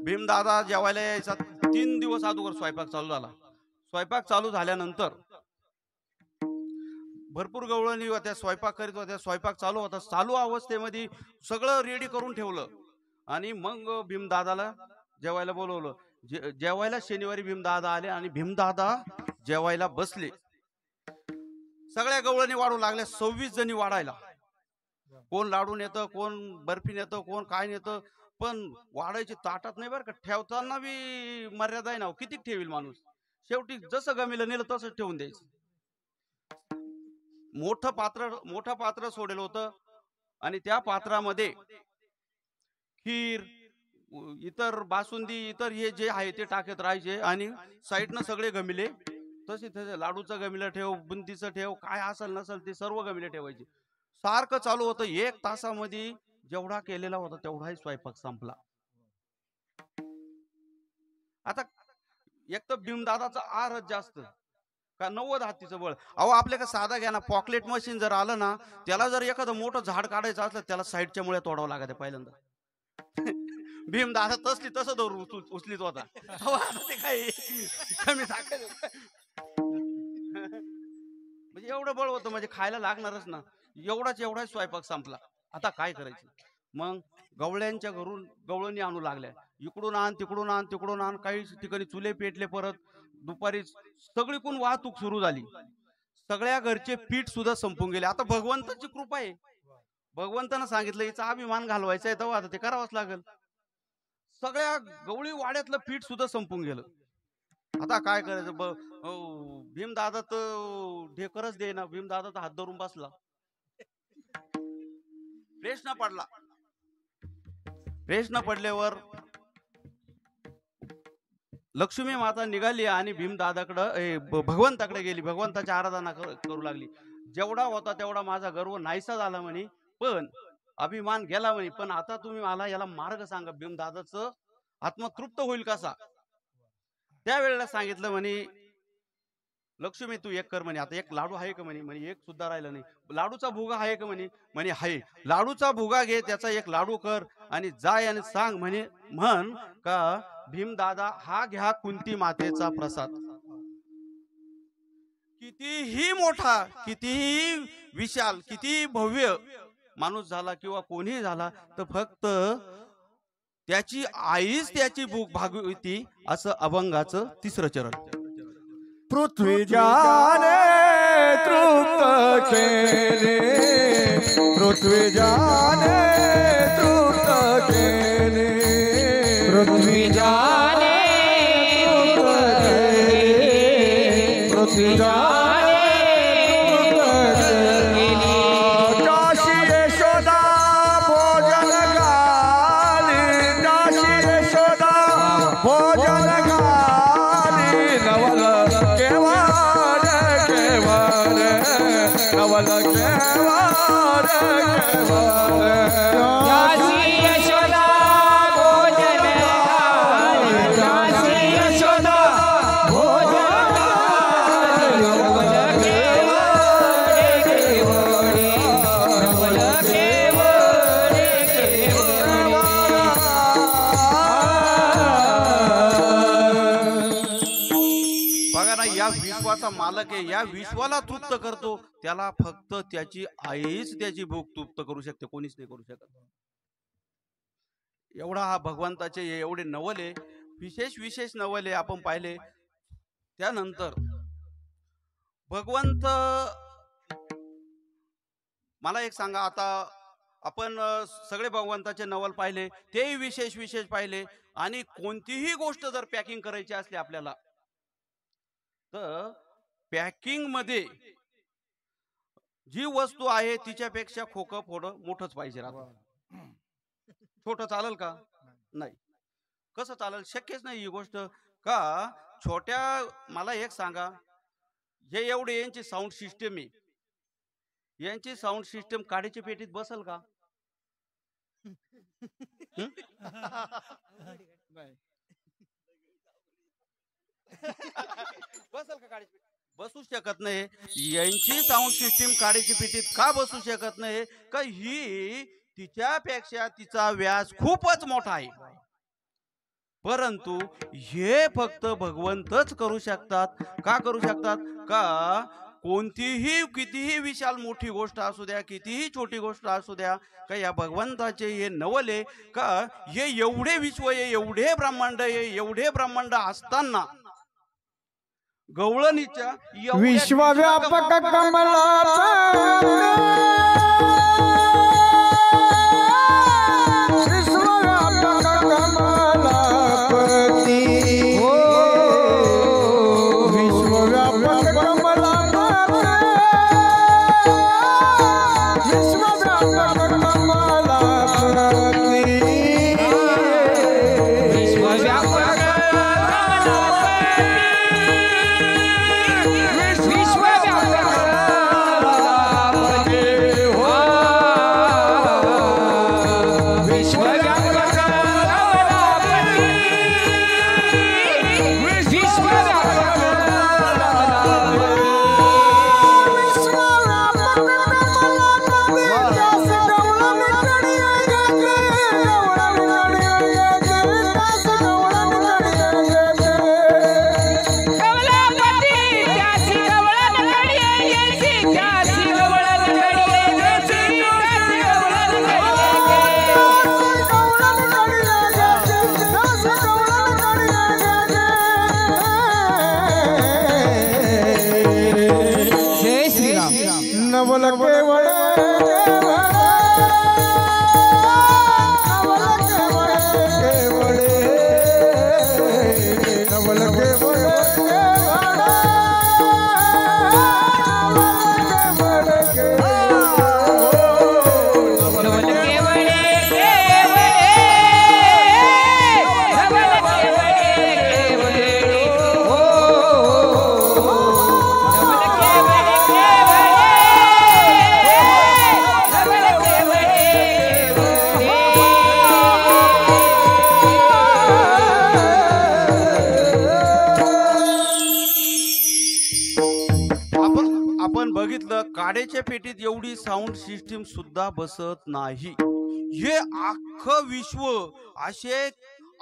भीमदादा जेवायला यायचा 3 दिवस अगोदर स्वयंपाक चालू झाला. स्वयंपाक चालू झाल्यानंतर भरपूर गवळणी होत्या. स्वयंपाक करीत होत्या. स्वयंपाक चालू होता. चालू अवस्थेमध्ये सगळं रेडी करून ठेवलं आणि मग भीमदादाला जेवायला बोलवलं. जेवायला शनिवारी भीमदादा आले आणि भीमदादा जेवायला बसले. सगळ्या गवळणी वाढू लागल्या. 26 जणी वाढायला. कोण लाडू नेतं, कोण बर्फी नेतं, कोण काय नेतं. पण वाढायची ताटात नाही बरं का. ठेवताना बी मर्यादा आहे ना. किती ठेवील माणूस. शेवटी जसं गमीला नेलं तसंच ठेवून द्यायचं. मोठं पात्र सोडेलं होतं आणि त्या पात्रामध्ये खीर, इतर बासुंदी, इतर हे जे आहे ते टाकत राहायचे आणि साईडनं सगळे गमिले तसे लाडूचं गमिलं ठेव, बुंदीचं ठेव, काय असेल नसेल ते सर्व गमिले ठेवायचे. सारखं चालू होतं. 1 तासामध्ये जेवढा केलेला होता तेवढाही स्वयंपाक संपला. आता एक तर भीमदादाचा आहारच जास्त का 90 हत्तीचं बळ. अहो आपल्या का साधा घ्या ना, पॉकलेट मशीन जर आलं ना त्याला जर एखादं मोठं झाड काढायचं असलं त्याला साईडच्या मुळे तोडावं लागत पहिल्यांदा. भीम दादा तसं दौर उचलीत होता. आता ते काही कमी टाकायचं. म्हणजे एवढं बळ होतं, म्हणजे खायला लागणारच ना. एवढाच स्वयंपाक संपला. आता काय करायचं? मग गवळ्यांच्या घरून गवळणी आणू लागल्या. इकडून आण तिकडून आण. काही ठिकाणी चुले पेटले. परत दुपारी सगळीकडून वाहतूक सुरू झाली. सगळ्या घरचे पीठ सुद्धा संपून गेले. आता भगवंताची कृपा आहे. भगवंतानं सांगितलं हिचा अभिमान घालवायचा आहे, तेव्हा आता ते करावंच लागेल. सगळ्या गवळी वाड्यातलं पीठ सुद्धा संपून गेलं. आता काय करायचं? भीम दादा तर ढेकरच देईना. भीम दादा तर हात धरून बसला. प्रश्न पडल्यावर लक्ष्मी माता निघाली आणि भीमदादाकडे भगवंताकडे गेली. भगवंताची आराधना करू लागली. जेवढा होता तेवढा माझा गर्व नाहीसा झाला म्हणे, पण अभिमान गेला म्हणे. पण आता तुम्ही मला याला मार्ग सांगा, भीमदादाचं आत्मा तृप्त होईल कसा? त्यावेळेला सांगितलं म्हणे, लक्ष्मी तू एक कर म्हणे. आता एक लाडू आहे का म्हणे? एक सुद्धा राहिलं नाही. लाडूचा भुगा आहे का म्हणे? आहे. लाडूचा भुगा घे, त्याचा एक लाडू कर आणि जाय आणि सांग म्हण का भीमदादा हा घ्या कुंती मातेचा प्रसाद. कितीही मोठा, कितीही विशाल, कितीही भव्य माणूस झाला किंवा कोणीही झाला, तर फक्त त्याची आईच त्याची भूक भागवती, असं अभंगाचं 3रं चरण. पृथ्वी जाने तृप्त केले, पृथ्वी जाने तृप्त केले, पृथ्वी जाने पृथ्वी जाने काशी यशोदा भोजन घाली, काशी यशोदा भोजन घाली. नवल केवार केवार, नवल केवार केवार. काशी यशोदा भोजन घाली, काशी यशोदा भोजन घाली. नवल केवळे केवळे, नवल केवळे केवळे. बघा ना, या विश्वाचा मालक आहे, या विश्वाला तृप्त करतो. त्याला फक्त त्याची आईच त्याची भूक तृप्त करू शकते, कोणीच नाही करू शकत. एवढा हा भगवंताचे एवढे नवले, विशेष नवले आपण पाहिले. त्यानंतर भगवंत, मला एक सांगा, आता आपण सगळे भगवंताचे नवल पाहिले, तेही विशेष पाहिले. आणि कोणतीही गोष्ट जर पॅकिंग करायची असली आपल्याला, तर पॅकिंग मध्ये जी वस्तू आहे तिच्यापेक्षा खोकं थोडं मोठंच पाहिजे. छोटं चालेल का? नाही. कसं चालेल? शक्यच नाही ही गोष्ट. का छोट्या, मला एक सांगा, हे एवढे यांची साऊंड सिस्टम आहे, यांची साऊंड सिस्टम काडीच्या पेटीत बसल का? बसल का काडीची पेटीत? बसू शकत नाही. यांची साऊंड सिस्टीम काडीची पेटीत का बसू शकत नाही? का ही तिच्यापेक्षा तिचा व्यास खूपच मोठा आहे. परंतु हे फक्त भगवंतच करू शकतात. का करू शकतात? का कोणतीही, कितीही विशाल मोठी गोष्ट असू द्या, कितीही छोटी गोष्ट असू द्या, का या भगवंताचे हे नवले, का हे एवढे विश्व आहे, एवढे ब्रह्मांड आहे, एवढे ब्रह्मांड असताना गवळणीच्या विश्वव्यापक कमलाचा विश्वव्यापक कमलापती, विश्वव्यापक कमलापती, विश्वव्यापक कमलापती, विश्वव्यापक विश्वव्यापक नवल केवळ नवल केवळ आपण बघितलं काड्याच्या पेटीत एवढी साऊंड सिस्टीम सुद्धा बसत नाही. हे अख्खं विश्व असे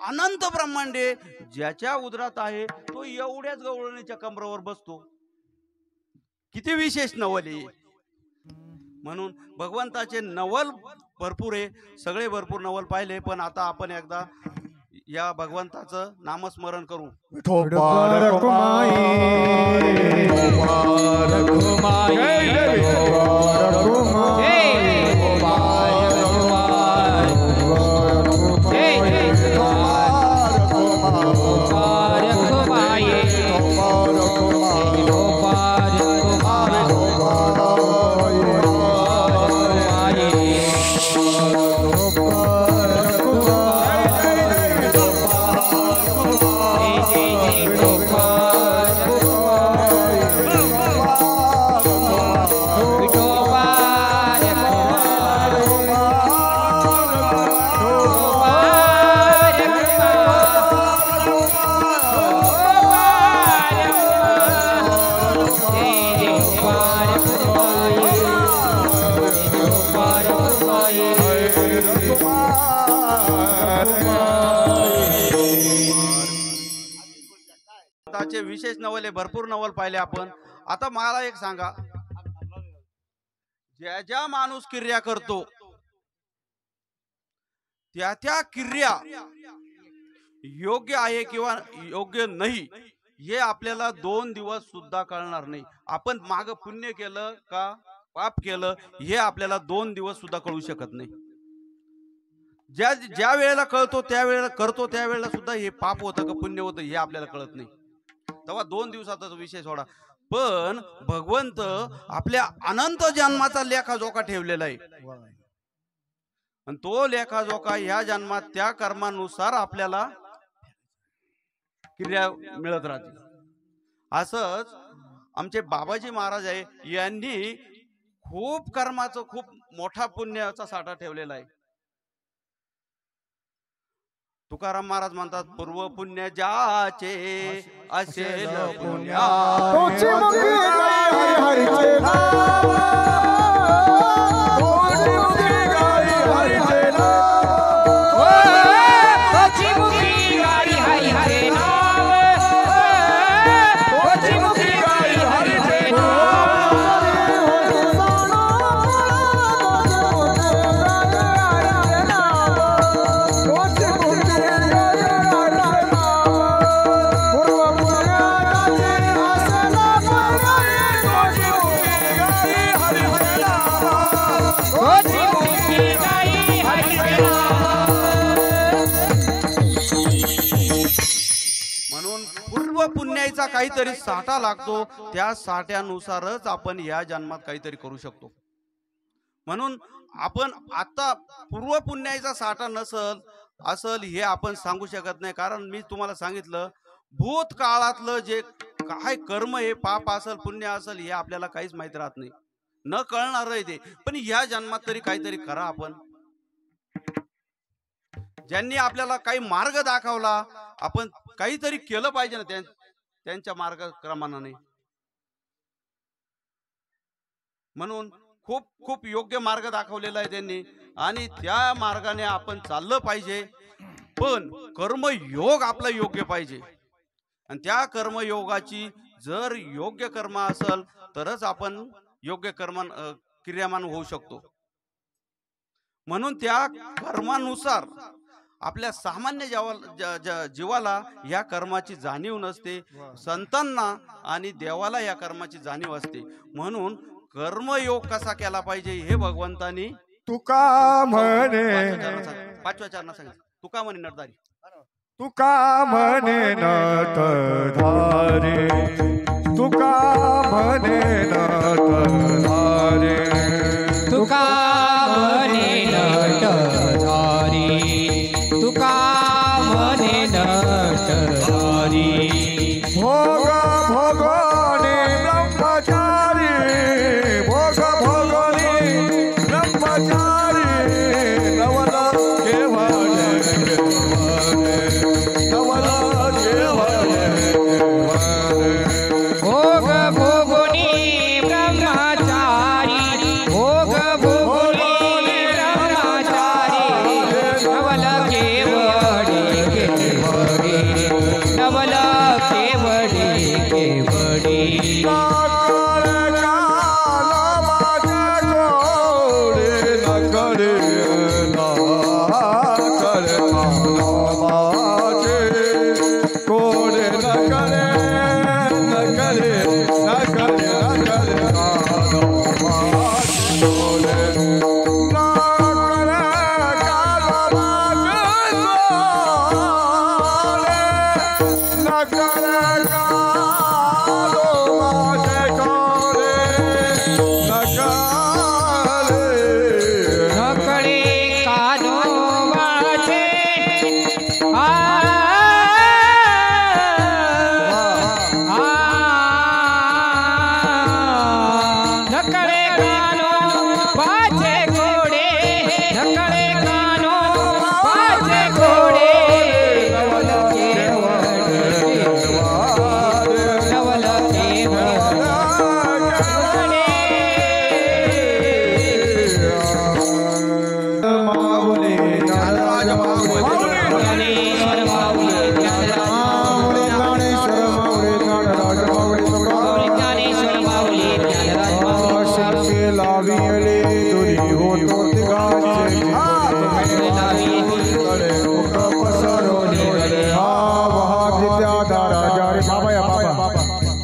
अनंत ब्रह्मांडे ज्याच्या उदरात आहे तो एवढ्याच गवळणीच्या कमरावर बसतो. किती विशेष नवल आहे. म्हणून भगवंताचे नवल भरपूर आहे, सगळे भरपूर नवल पाहिले. पण आता आपण एकदा या भगवंताचं नामस्मरण करू. विशेष नवले भरपूर नवल पाहिले आपण. आता मला एक सांगा, ज्या ज्या माणूस क्रिया करतो त्या त्या क्रिया योग्य आहे किंवा योग्य नाही हे आपल्याला 2 दिवस सुद्धा कळणार नाही. आपण माग पुण्य केलं का पाप केलं हे आपल्याला 2 दिवस सुद्धा कळू शकत नाही. ज्या वेळेला कळतो त्या वेळेला करतो त्या वेळेला सुद्धा हे पाप होतं का पुण्य होतं हे आपल्याला कळत नाही. तेव्हा 2 दिवसाचा विषय सोडा. पण भगवंत आपल्या अनंत जन्माचा लेखाजोखा ठेवलेला आहे आणि तो लेखाजोखा ह्या जन्मात त्या कर्मानुसार आपल्याला क्रिया मिळत राहते. असंच आमचे बाबाजी महाराज आहे, यांनी खूप कर्माचं खूप मोठा पुण्याचा साठा ठेवलेला आहे. तुकाराम महाराज म्हणतात, पूर्व पुण्य ज्याचे असेल पुण्या पुण्याचा काहीतरी साठा लागतो. त्या साठ्यानुसारच आपण या जन्मात काहीतरी करू शकतो. म्हणून आपण आता पूर्व पुण्याचा साठा नसल असल हे आपण सांगू शकत नाही. कारण मी तुम्हाला सांगितलं भूतकाळातलं जे काय कर्म आहे, पाप असल पुण्य असल हे आपल्याला काहीच माहित राहत नाही, न कळणार आहे ते. पण या जन्मात तरी काहीतरी करा. आपण ज्यांनी आपल्याला काही मार्ग दाखवला आपण काहीतरी केलं पाहिजे ना त्यांच्या मार्गक्रमाने. म्हणून खूप खूप योग्य मार्ग दाखवलेला आहे त्यांनी आणि त्या मार्गाने आपण चाललं पाहिजे. पण कर्मयोग आपला योग्य पाहिजे आणि त्या कर्मयोगाची जर योग्य कर्म असेल तरच आपण योग्य क्रियामान होऊ शकतो. म्हणून त्या कर्मानुसार आपल्या सामान्य जीवाला या कर्माची जाणीव नसते, संतांना आणि देवाला या कर्माची जाणीव असते. म्हणून कर्मयोग कसा केला पाहिजे हे भगवंतानी तुका म्हणे पाचव्या चरणात सांगितलं. तुका म्हणे नरदारी तुका म्हणे नट धारे तुका म्हणे नट धारे तुका म्हणे नट धारी तुका म्हणे नट धारी भोग भोगोनी ब्रह्मचारी भोग भोगोनी ब्रह्मचारी नवल केवळ नवल केवळ भोग भोगुनी ब्रह्मचारी भोग भोगुनी ब्रह्मचारी नवल केवडी केवडी नवल केवडी केवडी नकडे कानो वाचे नकडे कानो वाचे घोडे नकडे कानो वाचे घोडे नवल केवड नवल केवड माऊली ज्ञानराज माऊली ज्ञानेश्वर माऊली माऊली ज्ञानेश्वर माऊली ज्ञानराज माऊली ज्ञानेश्वर माऊली ज्ञानराज माऊली शक्ती लाविले दुरी होतो तिघांचे कडे मुख पसरवले हा विद्याधारा जारी बाबा या बाबा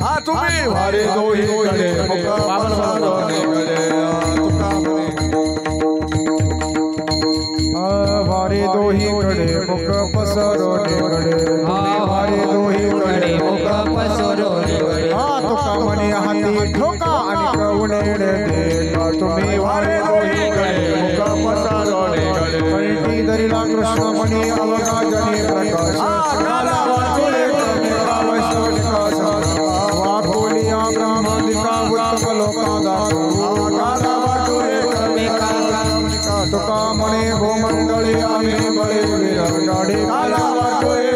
हा तुम्ही वारे दोही कडे मुख पसरवले कडे तुका म्हणे वारे दोही कडे मुख पसरवले कडे वारे दोही कडे मुख पसरवले हा तुका म्हणे हाती ठोका आणि कवणे देता तुम्ही वारे दोही कडे मुख पसरवले कडे कळती दरीला कृष्ण म्हणे अवघा जनी प्रकाश काला वाटोळे कमी वैष्णव निकास वाकोलिया ब्राह्मणिका उत्तम लोकादा काला वाटोळे कमी तुका म्हणे गोमंडळी आम्ही बळे विरंगाडे काला वाटोळे